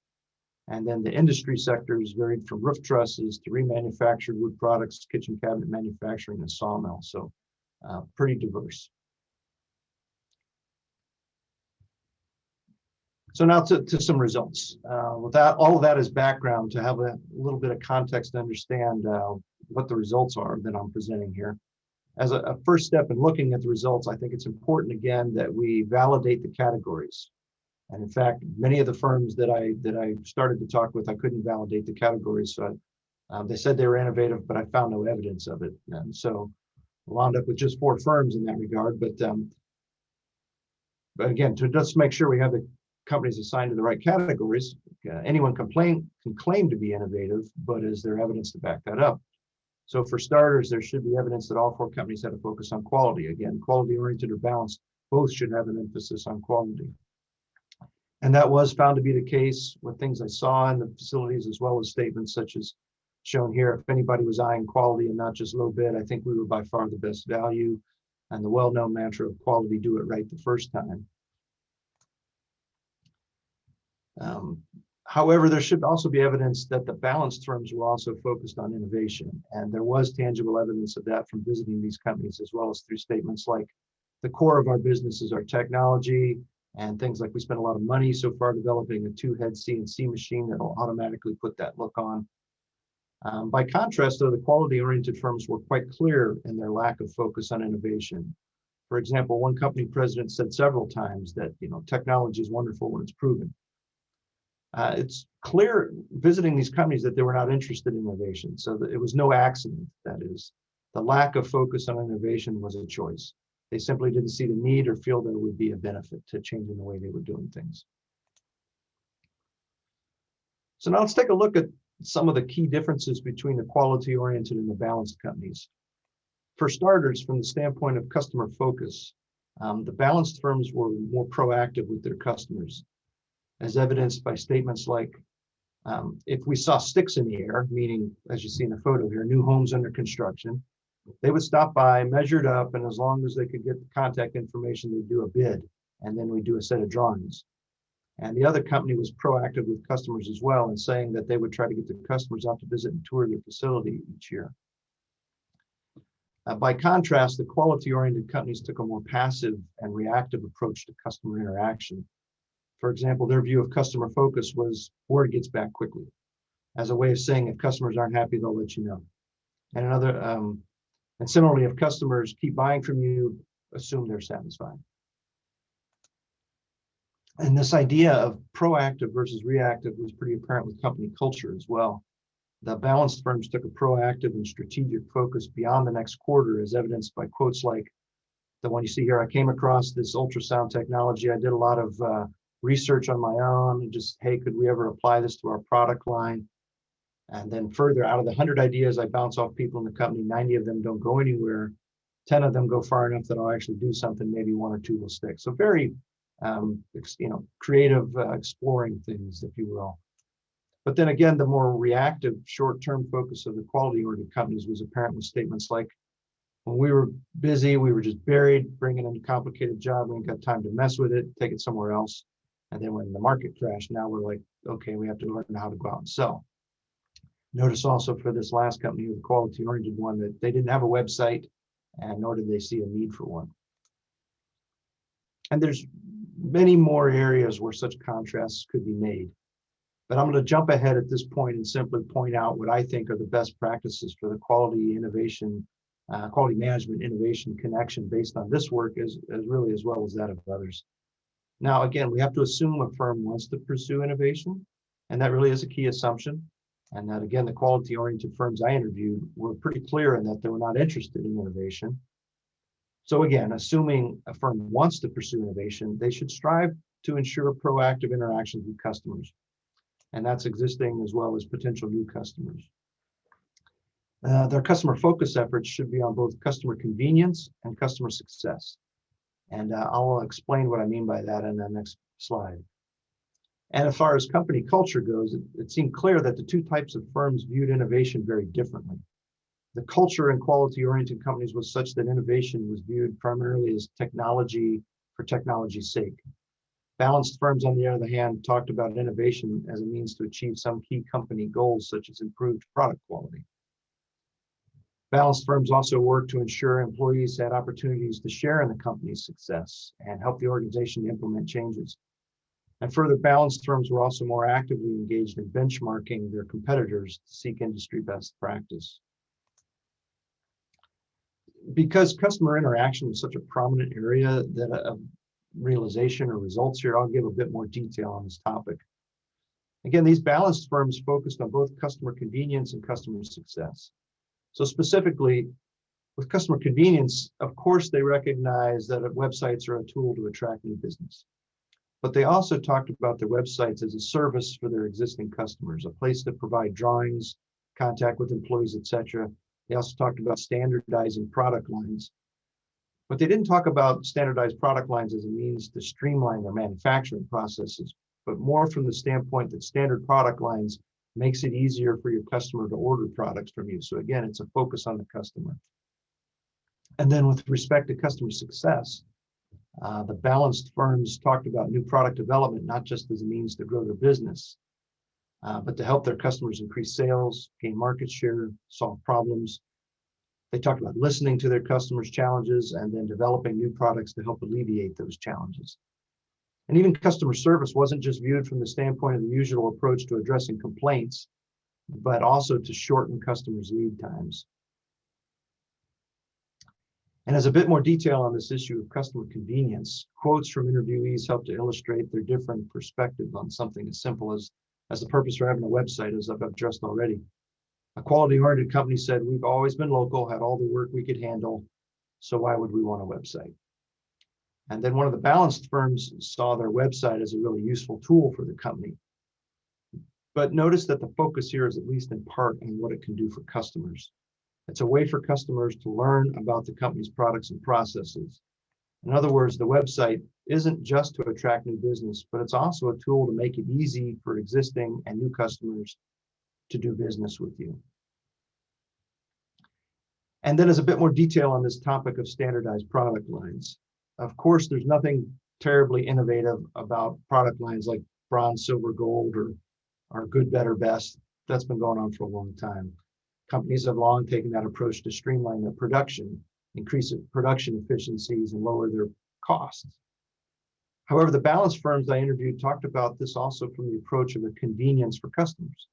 And then the industry sectors varied from roof trusses to remanufactured wood products, kitchen cabinet manufacturing, and sawmill. So pretty diverse. So now to some results. With that, all of that as background to have a little bit of context to understand what the results are that I'm presenting here. As a first step in looking at the results, I think it's important again that we validate the categories. And in fact, many of the firms that I started to talk with, I couldn't validate the categories. So they said they were innovative, but I found no evidence of it. And so I wound up with just 4 firms in that regard. But again, to just make sure we have the companies assigned to the right categories, anyone can claim to be innovative, but is there evidence to back that up? So for starters, there should be evidence that all 4 companies had a focus on quality. Again, quality-oriented or balanced, both should have an emphasis on quality. And that was found to be the case with things I saw in the facilities, as well as statements such as shown here. If anybody was eyeing quality and not just low bid, I think we were by far the best value. And the well-known mantra of quality, do it right the first time. However, there should also be evidence that the balanced firms were also focused on innovation. And there was tangible evidence of that from visiting these companies, as well as through statements like, the core of our business is our technology, and things like we spent a lot of money so far developing a 2-head CNC machine that will automatically put that look on. By contrast, though, the quality-oriented firms were quite clear in their lack of focus on innovation. For example, one company president said several times that, technology is wonderful when it's proven. It's clear visiting these companies that they were not interested in innovation. So it was no accident, that is. The lack of focus on innovation was a choice. They simply didn't see the need or feel that it would be a benefit to changing the way they were doing things. So now let's take a look at some of the key differences between the quality-oriented and the balanced companies. For starters, from the standpoint of customer focus, the balanced firms were more proactive with their customers, as evidenced by statements like, if we saw sticks in the air, meaning, as you see in the photo here, new homes under construction, they would stop by, measure it up, and as long as they could get the contact information, they'd do a bid, and then we'd do a set of drawings. And the other company was proactive with customers as well, in saying that they would try to get the customers out to visit and tour their facility each year. By contrast, the quality-oriented companies took a more passive and reactive approach to customer interaction. For example, their view of customer focus was word gets back quickly, as a way of saying if customers aren't happy, they'll let you know. And similarly, if customers keep buying from you, assume they're satisfied. And this idea of proactive versus reactive was pretty apparent with company culture as well. The balanced firms took a proactive and strategic focus beyond the next quarter, as evidenced by quotes like the one you see here. I came across this ultrasound technology. I did a lot of research on my own, and just, hey, could we ever apply this to our product line? And then further, out of the 100 ideas I bounce off people in the company, 90 of them don't go anywhere. 10 of them go far enough that I'll actually do something. Maybe 1 or 2 will stick. So very, creative, exploring things, if you will. But then again, the more reactive, short-term focus of the quality-oriented companies was apparent with statements like, when we were busy, we were just buried, bringing in a complicated job. We ain't got time to mess with it, take it somewhere else. And then when the market crashed, now we're like, okay, we have to learn how to go out and sell. Notice also for this last company, the quality-oriented one, that they didn't have a website, and nor did they see a need for one. And there's many more areas where such contrasts could be made. But I'm going to jump ahead at this point and simply point out what I think are the best practices for the quality innovation, quality management innovation connection based on this work as well as that of others. Now, again, we have to assume a firm wants to pursue innovation, and that really is a key assumption. And that, again, the quality-oriented firms I interviewed were pretty clear in that they were not interested in innovation. So again, assuming a firm wants to pursue innovation, they should strive to ensure proactive interactions with customers. And that's existing as well as potential new customers. Their customer focus efforts should be on both customer convenience and customer success. And I'll explain what I mean by that in the next slide. And as far as company culture goes, it seemed clear that the 2 types of firms viewed innovation very differently. The culture in quality-oriented companies was such that innovation was viewed primarily as technology for technology's sake. Balanced firms, on the other hand, talked about innovation as a means to achieve some key company goals, such as improved product quality. Balanced firms also worked to ensure employees had opportunities to share in the company's success and help the organization implement changes. And further, balanced firms were also more actively engaged in benchmarking their competitors to seek industry best practice. Because customer interaction is such a prominent area that realization or results here, I'll give a bit more detail on this topic. Again, these balanced firms focused on both customer convenience and customer success. So specifically, with customer convenience, of course, they recognize that websites are a tool to attract new business. But they also talked about their websites as a service for their existing customers, a place to provide drawings, contact with employees, etc. They also talked about standardizing product lines. But they didn't talk about standardized product lines as a means to streamline their manufacturing processes, but more from the standpoint that standard product lines makes it easier for your customer to order products from you. So again, it's a focus on the customer. And then with respect to customer success, the balanced firms talked about new product development, not just as a means to grow their business, but to help their customers increase sales, gain market share, solve problems. They talked about listening to their customers' challenges and then developing new products to help alleviate those challenges. And even customer service wasn't just viewed from the standpoint of the usual approach to addressing complaints, but also to shorten customers' lead times. And as a bit more detail on this issue of customer convenience, quotes from interviewees help to illustrate their different perspectives on something as simple as the purpose for having a website, as I've addressed already. A quality-oriented company said, we've always been local, had all the work we could handle, so why would we want a website? And then one of the balanced firms saw their website as a really useful tool for the company. But notice that the focus here is at least in part on what it can do for customers. It's a way for customers to learn about the company's products and processes. In other words, the website isn't just to attract new business, but it's also a tool to make it easy for existing and new customers to do business with you. And then as a bit more detail on this topic of standardized product lines. Of course, there's nothing terribly innovative about product lines like bronze, silver, gold, or good, better, best. That's been going on for a long time. Companies have long taken that approach to streamline their production, increase production efficiencies, and lower their costs. However, the balanced firms I interviewed talked about this also from the approach of a convenience for customers.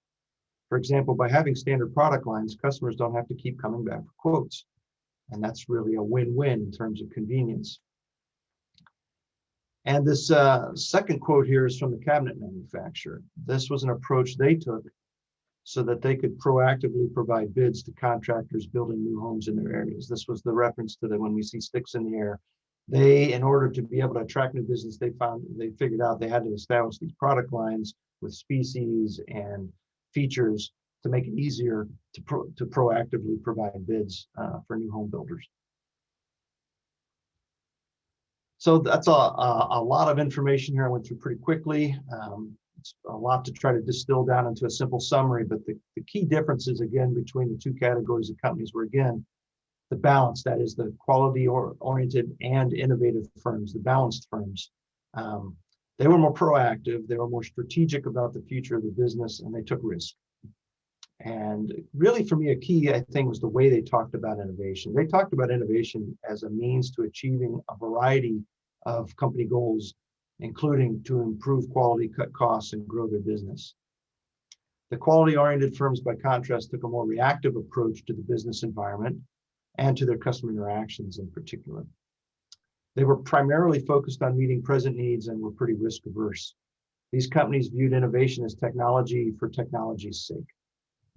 For example, by having standard product lines, customers don't have to keep coming back for quotes. And that's really a win-win in terms of convenience. And this second quote here is from the cabinet manufacturer. This was an approach they took so that they could proactively provide bids to contractors building new homes in their areas. This was the reference to the when we see sticks in the air. They, in order to be able to attract new business, they figured out they had to establish these product lines with species and features to make it easier to proactively provide bids for new home builders. So that's a lot of information here. I went through pretty quickly. It's a lot to try to distill down into a simple summary, but the key differences, again, between the two categories of companies were, again, the balance, that is the quality-oriented and innovative firms, the balanced firms. They were more proactive, they were more strategic about the future of the business, and they took risk. And really, for me, a key, I think, was the way they talked about innovation. They talked about innovation as a means to achieving a variety of company goals, including to improve quality, cut costs, and grow their business. The quality-oriented firms, by contrast, took a more reactive approach to the business environment and to their customer interactions in particular. They were primarily focused on meeting present needs and were pretty risk-averse. These companies viewed innovation as technology for technology's sake.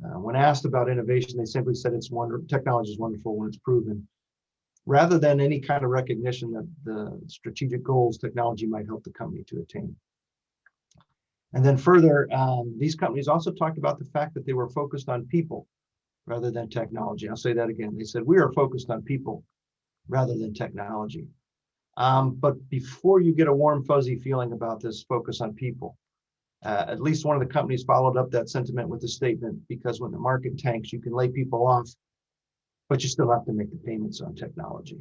When asked about innovation, they simply said technology is wonderful when it's proven, rather than any kind of recognition that the strategic goals technology might help the company to attain. And then further, these companies also talked about the fact that they were focused on people rather than technology. I'll say that again. They said, we are focused on people rather than technology. But before you get a warm, fuzzy feeling about this focus on people, at least one of the companies followed up that sentiment with a statement, because when the market tanks, you can lay people off, but you still have to make the payments on technology.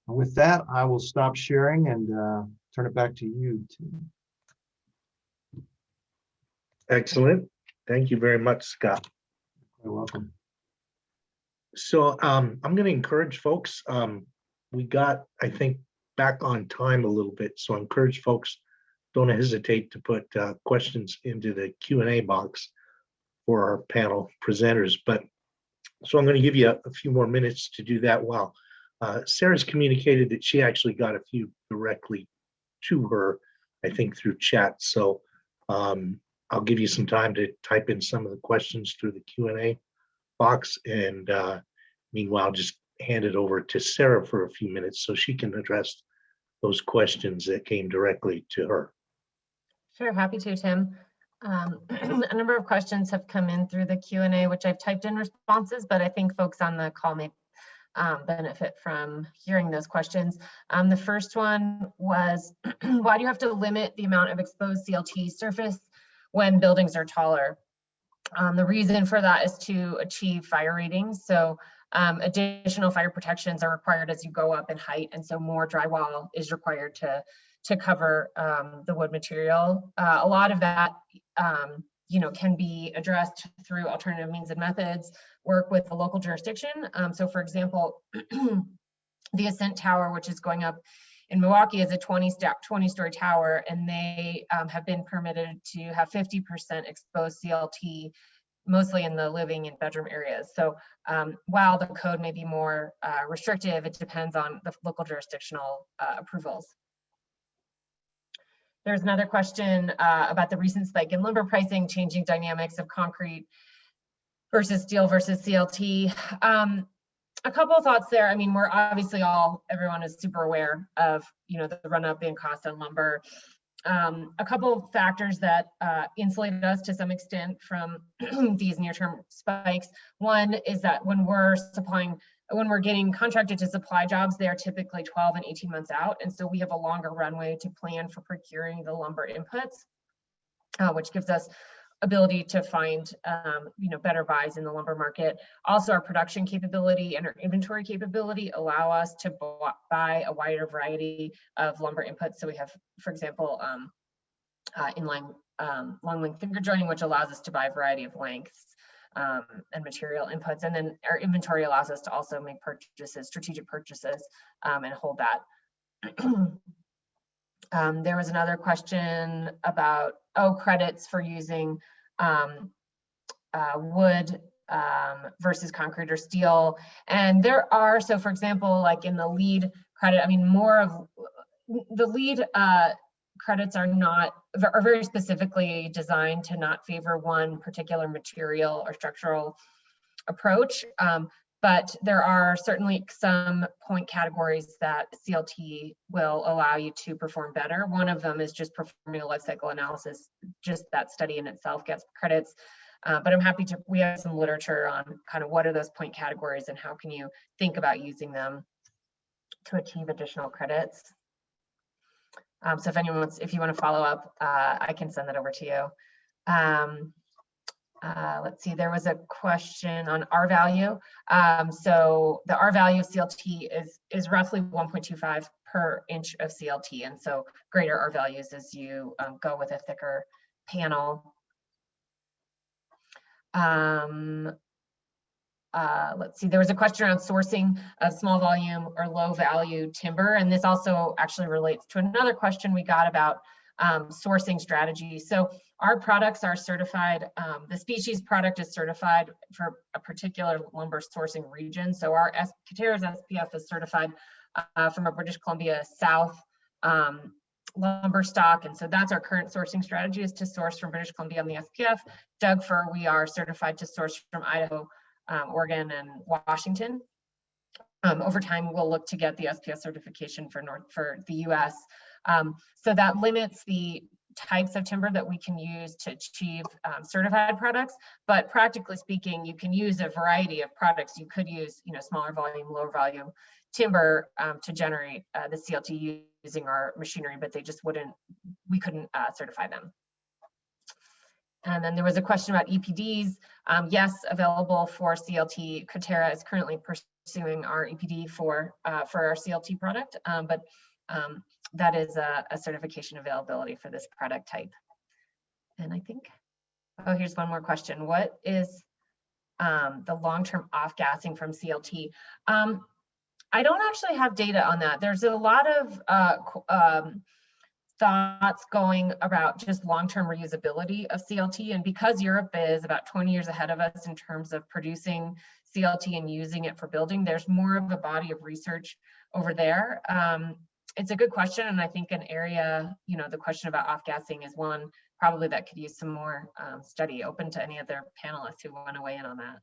And with that, I will stop sharing and turn it back to you, Tim. Excellent. Thank you very much, Scott. You're welcome. So I'm going to encourage folks. We got, I think, back on time a little bit. So I encourage folks, don't hesitate to put questions into the Q&A box for our panel presenters. But so I'm going to give you a few more minutes to do that while Sarah's communicated that she actually got a few directly to her, I think, through chat. So I'll give you some time to type in some of the questions through the Q&A box, and meanwhile, just hand it over to Sarah for a few minutes so she can address those questions that came directly to her. Sure, happy to, Tim. A number of questions have come in through the Q&A, which I've typed in responses, but I think folks on the call may benefit from hearing those questions. The first one was, why do you have to limit the amount of exposed CLT surface when buildings are taller? The reason for that is to achieve fire ratings. So additional fire protections are required as you go up in height, and so more drywall is required to cover the wood material. A lot of that can be addressed through alternative means and methods, work with the local jurisdiction. So for example, the Ascent Tower, which is going up in Milwaukee, is a 20-story tower, and they have been permitted to have 50% exposed CLT, mostly in the living and bedroom areas. So while the code may be more restrictive, it depends on the local jurisdictional approvals. There's another question about the recent spike in lumber pricing, changing dynamics of concrete versus steel versus CLT. A couple of thoughts there. I mean, we're obviously everyone is super aware of, the run up in cost on lumber. A couple of factors that insulate us to some extent from these near-term spikes. One is that when we're getting contracted to supply jobs, they are typically 12 and 18 months out. And so we have a longer runway to plan for procuring the lumber inputs, which gives us ability to find better buys in the lumber market. Also, our production capability and our inventory capability allow us to buy a wider variety of lumber inputs. So we have, for example, inline long length finger joining, which allows us to buy a variety of lengths and material inputs. And then our inventory allows us to also make strategic purchases, and hold that. There was another question about credits for using wood versus concrete or steel. And there are, so for example, like in the LEED credit, I mean, more of the LEED credits are very specifically designed to not favor one particular material or structural approach. But there are certainly some point categories that CLT will allow you to perform better. One of them is just performing a life cycle analysis. Just that study in itself gets credits. But I'm happy to, we have some literature on kind of what are those point categories and how can you think about using them to achieve additional credits. So if anyone wants, if you want to follow up, I can send that over to you. Let's see, there was a question on R value. So the R value of CLT is roughly 1.25 per inch of CLT. And so greater R values as you go with a thicker panel. Let's see, there was a question around sourcing of small volume or low value timber. And this also actually relates to another question we got about sourcing strategy. So our products are certified, the species product is certified for a particular lumber sourcing region. So our Katerra's SPF is certified from a British Columbia South lumber stock. And so that's our current sourcing strategy, is to source from British Columbia on the SPF. Doug fir, we are certified to source from Idaho, Oregon, and Washington. Over time, we'll look to get the SPF certification for the US. So that limits the types of timber that we can use to achieve certified products. But practically speaking, you can use a variety of products. You could use, smaller volume, lower volume timber to generate the CLT using our machinery, but they just we couldn't certify them. And then there was a question about EPDs. Yes, available for CLT. Katerra is currently pursuing our EPD for our CLT product, but that is a certification availability for this product type. And I think, oh, here's one more question. What is the long-term off-gassing from CLT? I don't actually have data on that. There's a lot of thoughts going about just long-term reusability of CLT. And because Europe is about 20 years ahead of us in terms of producing CLT and using it for building, there's more of a body of research over there. It's a good question. And I think an area, the question about off-gassing is one probably that could use some more study. Open to any other panelists who want to weigh in on that.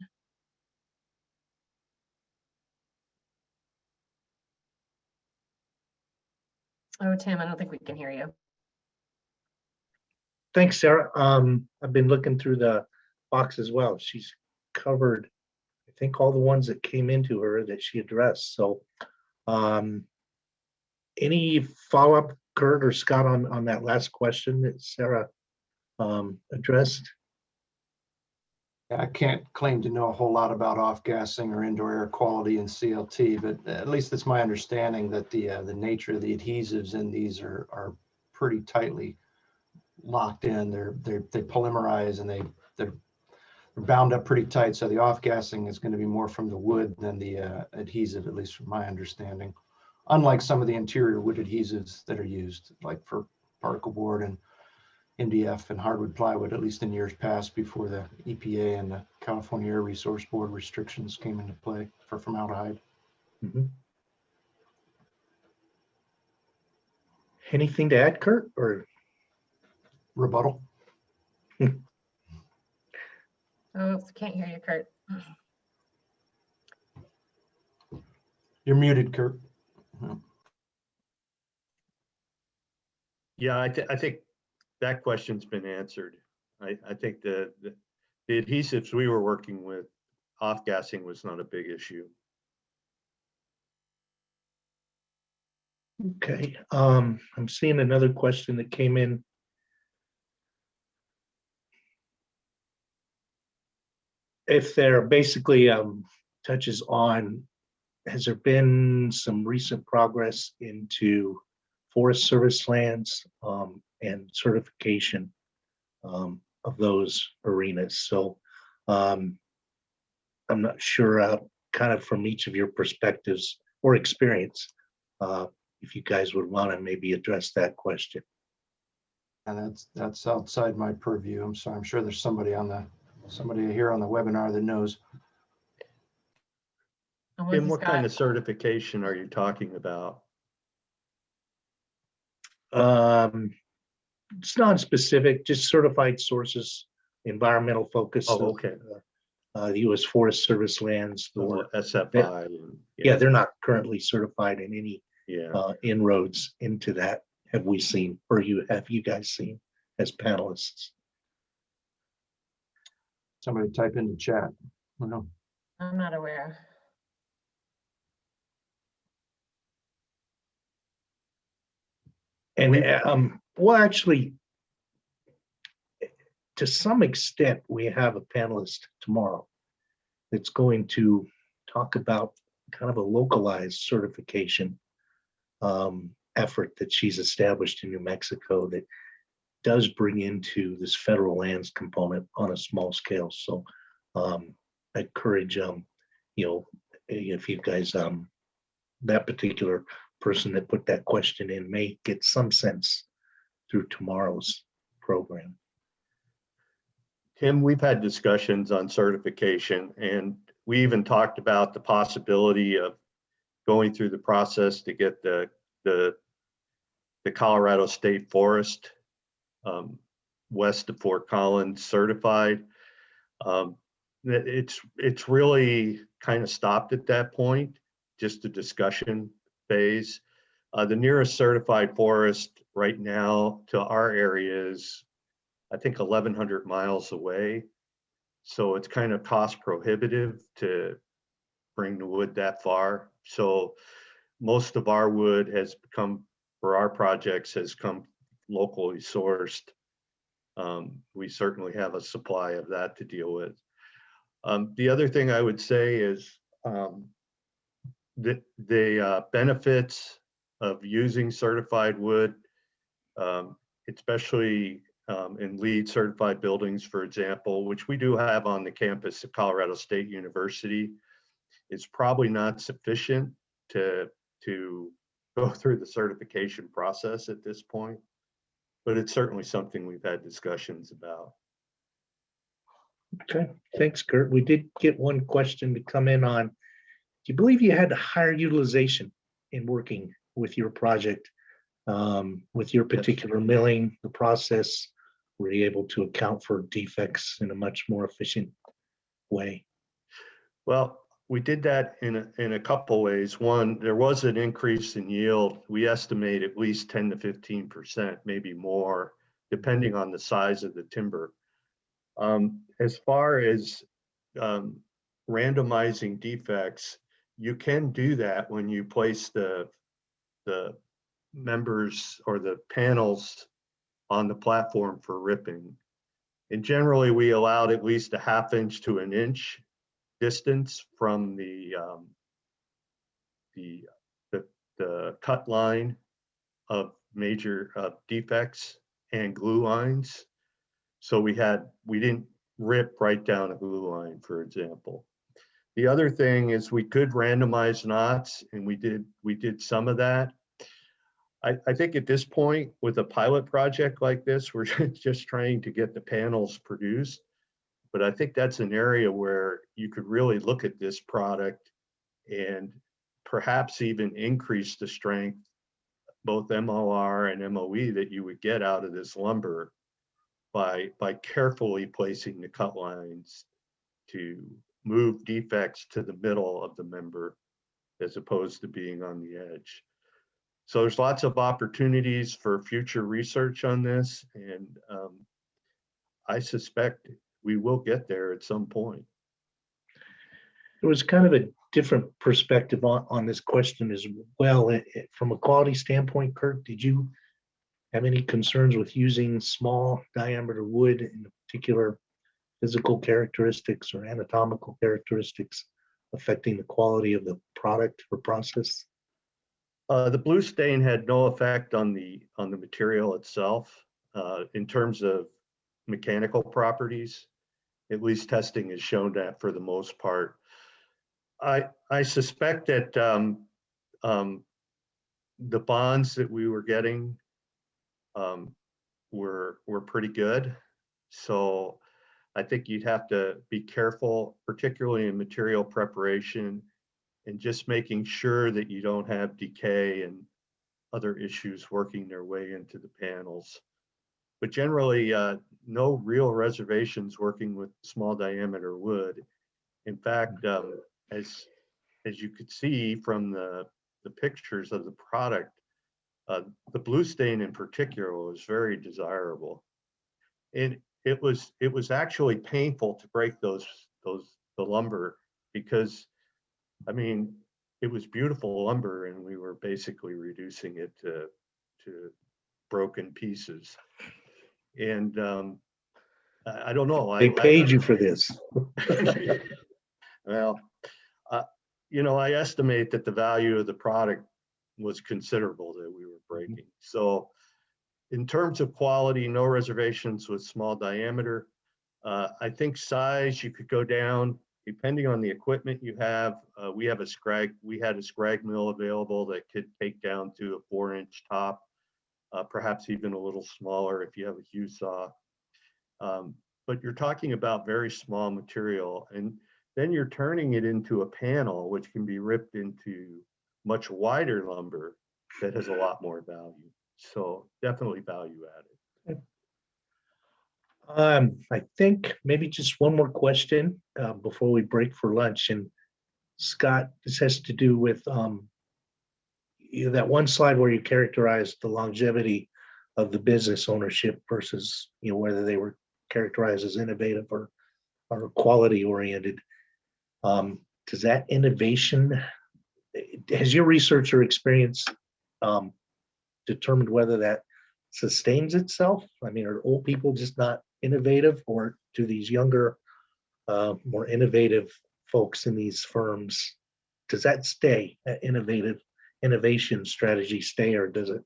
Oh, Tim, I don't think we can hear you. Thanks, Sarah. I've been looking through the box as well. She's covered, I think, all the ones that came into her that she addressed. So any follow-up, Kurt or Scott, on that last question that Sarah addressed? I can't claim to know a whole lot about off-gassing or indoor air quality in CLT, but at least it's my understanding that the nature of the adhesives in these are pretty tightly locked in. They polymerize and they're bound up pretty tight. So the off-gassing is going to be more from the wood than the adhesive, at least from my understanding. Unlike some of the interior wood adhesives that are used, like for particle board and MDF and hardwood plywood, at least in years past before the EPA and the California Air Resource Board restrictions came into play for formaldehyde. Mm-hmm. Anything to add, Kurt, or rebuttal? Oh, can't hear you, Kurt. You're muted, Kurt. Yeah, I think that question's been answered. I think the adhesives we were working with, off-gassing was not a big issue. Okay, I'm seeing another question that came in. If there basically touches on, has there been some recent progress into Forest Service lands and certification of those arenas? So I'm not sure, kind of from each of your perspectives or experience, if you guys would want to maybe address that question. And that's outside my purview. I'm sorry. I'm sure there's somebody here on the webinar that knows. And what kind of certification are you talking about? It's non-specific, just certified sources, environmental focus. Oh, okay. The U.S. Forest Service lands, Or or SFI. And, yeah, they're not currently certified in any yeah. inroads into that. Have we seen, or have you guys seen as panelists? Somebody type in the chat. I don't know. I'm not aware. And well, actually, to some extent, we have a panelist tomorrow that's going to talk about kind of a localized certification effort that she's established in New Mexico that does bring into this federal lands component on a small scale. So I encourage, you know, if you guys, that particular person that put that question in may get some sense through tomorrow's program. Tim, we've had discussions on certification, and we even talked about the possibility of going through the process to get the Colorado State Forest west of Fort Collins certified. It's really kind of stopped at that point, just a discussion phase. The nearest certified forest right now to our area is, I think, 1,100 miles away. So it's kind of cost prohibitive to bring the wood that far. So most of our wood has come, for our projects, has come locally sourced. We certainly have a supply of that to deal with. The other thing I would say is the benefits of using certified wood, especially in LEED certified buildings, for example, which we do have on the campus of Colorado State University, is probably not sufficient to go through the certification process at this point, but it's certainly something we've had discussions about. Okay, thanks, Kurt. We did get one question to come in on, do you believe you had higher utilization in working with your project, with your particular milling, the process? Were you able to account for defects in a much more efficient way? Well, we did that in a couple ways. One, there was an increase in yield. We estimate at least 10 to 15%, maybe more, depending on the size of the timber. As far as randomizing defects, you can do that when you place the members or the panels on the platform for ripping. And generally, we allowed at least a 1/2 inch to 1 inch distance from the cut line of major defects and glue lines. So we didn't rip right down a glue line, for example. The other thing is we could randomize knots, and we did some of that. I think at this point, with a pilot project like this, we're just trying to get the panels produced. But I think that's an area where you could really look at this product and perhaps even increase the strength, both MOR and MOE, that you would get out of this lumber by carefully placing the cut lines to move defects to the middle of the member as opposed to being on the edge. So there's lots of opportunities for future research on this, and I suspect we will get there at some point. There was kind of a different perspective on this question as well. From a quality standpoint, Kurt, did you have any concerns with using small diameter wood in particular physical characteristics or anatomical characteristics affecting the quality of the product or process? The blue stain had no effect on the material itself in terms of mechanical properties. At least testing has shown that for the most part. I suspect that the bonds that we were getting were pretty good. So I think you'd have to be careful, particularly in material preparation, and just making sure that you don't have decay and other issues working their way into the panels. but generally no real reservations working with small diameter wood. In fact, as you could see from the pictures of the product, the blue stain in particular was very desirable. And it was actually painful to break the lumber, because I mean, it was beautiful lumber and we were basically reducing it to broken pieces. And I don't know. They paid you for this. Well, you know, I estimate that the value of the product was considerable that we were breaking. So in terms of quality, no reservations with small diameter. I think size, you could go down depending on the equipment you have. We had a scrag mill available that could take down to a 4-inch top, perhaps even a little smaller if you have a hew saw. But you're talking about very small material, and then you're turning it into a panel, which can be ripped into much wider lumber that has a lot more value. So definitely value added. I think maybe just one more question before we break for lunch. And Scott, this has to do with that one slide where you characterized the longevity of the business ownership versus, you know, whether they were characterized as innovative or quality oriented. Does that innovation, has your research or experience determined whether that sustains itself? I mean, are old people just not innovative, or do these younger, more innovative folks in these firms, does that stay, that innovation strategy stay, or does it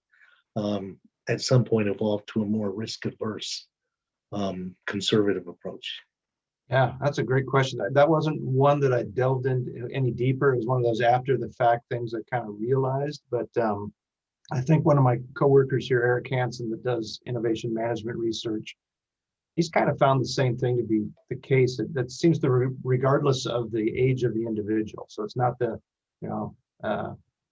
at some point evolve to a more risk-averse, conservative approach? Yeah, that's a great question. That wasn't one that I delved into any deeper. It was one of those after the fact things I kind of realized. But I think one of my coworkers here, Eric Hansen, that does innovation management research, he's kind of found the same thing to be the case. That seems to, regardless of the age of the individual. So it's not the, you know,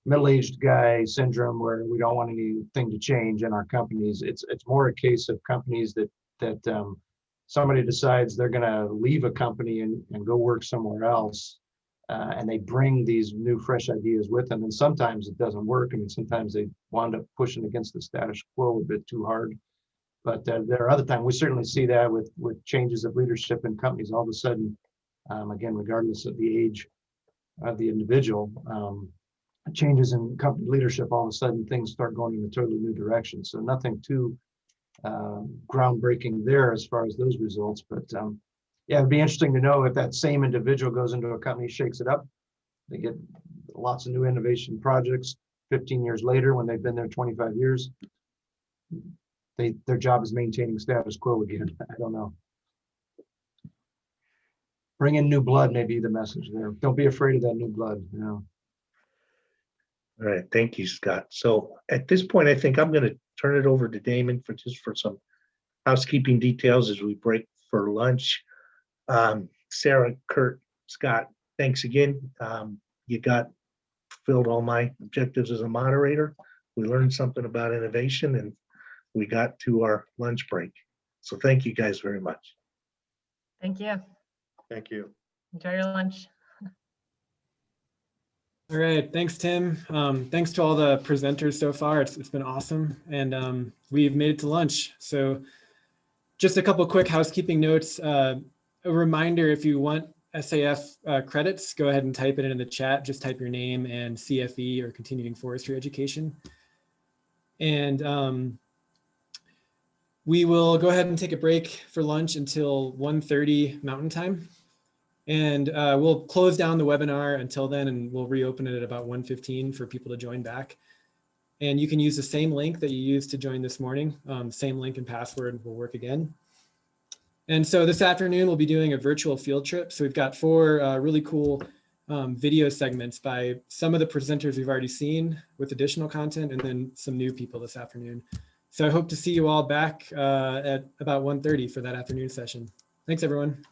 middle-aged guy syndrome where we don't want anything to change in our companies. It's more a case of companies that somebody decides they're going to leave a company and go work somewhere else, and they bring these new fresh ideas with them. And sometimes it doesn't work. I mean, sometimes they wind up pushing against the status quo a bit too hard. But there are other times we certainly see that with changes of leadership in companies. All of a sudden, again, regardless of the age of the individual, changes in company leadership, all of a sudden things start going in a totally new direction. So nothing too groundbreaking there as far as those results. But yeah, it'd be interesting to know if that same individual goes into a company, shakes it up, they get lots of new innovation projects 15 years later when they've been there 25 years. Their job is maintaining status quo again. I don't know. Bring in new blood may be the message there. Don't be afraid of that new blood. You know. All right, thank you, Scott. So at this point, I think I'm going to turn it over to Damon for some housekeeping details as we break for lunch. Sarah, Kurt, Scott, thanks again. You fulfilled all my objectives as a moderator. We learned something about innovation, and we got to our lunch break. So thank you guys very much. Thank you. Thank you. Enjoy your lunch. All right, thanks, Tim. Thanks to all the presenters so far. It's been awesome, and we've made it to lunch. So just a couple quick housekeeping notes. A reminder, if you want SAF credits, go ahead and type it in the chat. Just type your name and CFE or continuing forestry education. And we will go ahead and take a break for lunch until 1:30 Mountain Time. And we'll close down the webinar until then, and we'll reopen it at about 1:15 for people to join back. And you can use the same link that you used to join this morning. Same link and password will work again. And so this afternoon, we'll be doing a virtual field trip. So we've got 4 really cool video segments by some of the presenters we've already seen with additional content, and then some new people this afternoon. So I hope to see you all back at about 1:30 for that afternoon session. Thanks, everyone.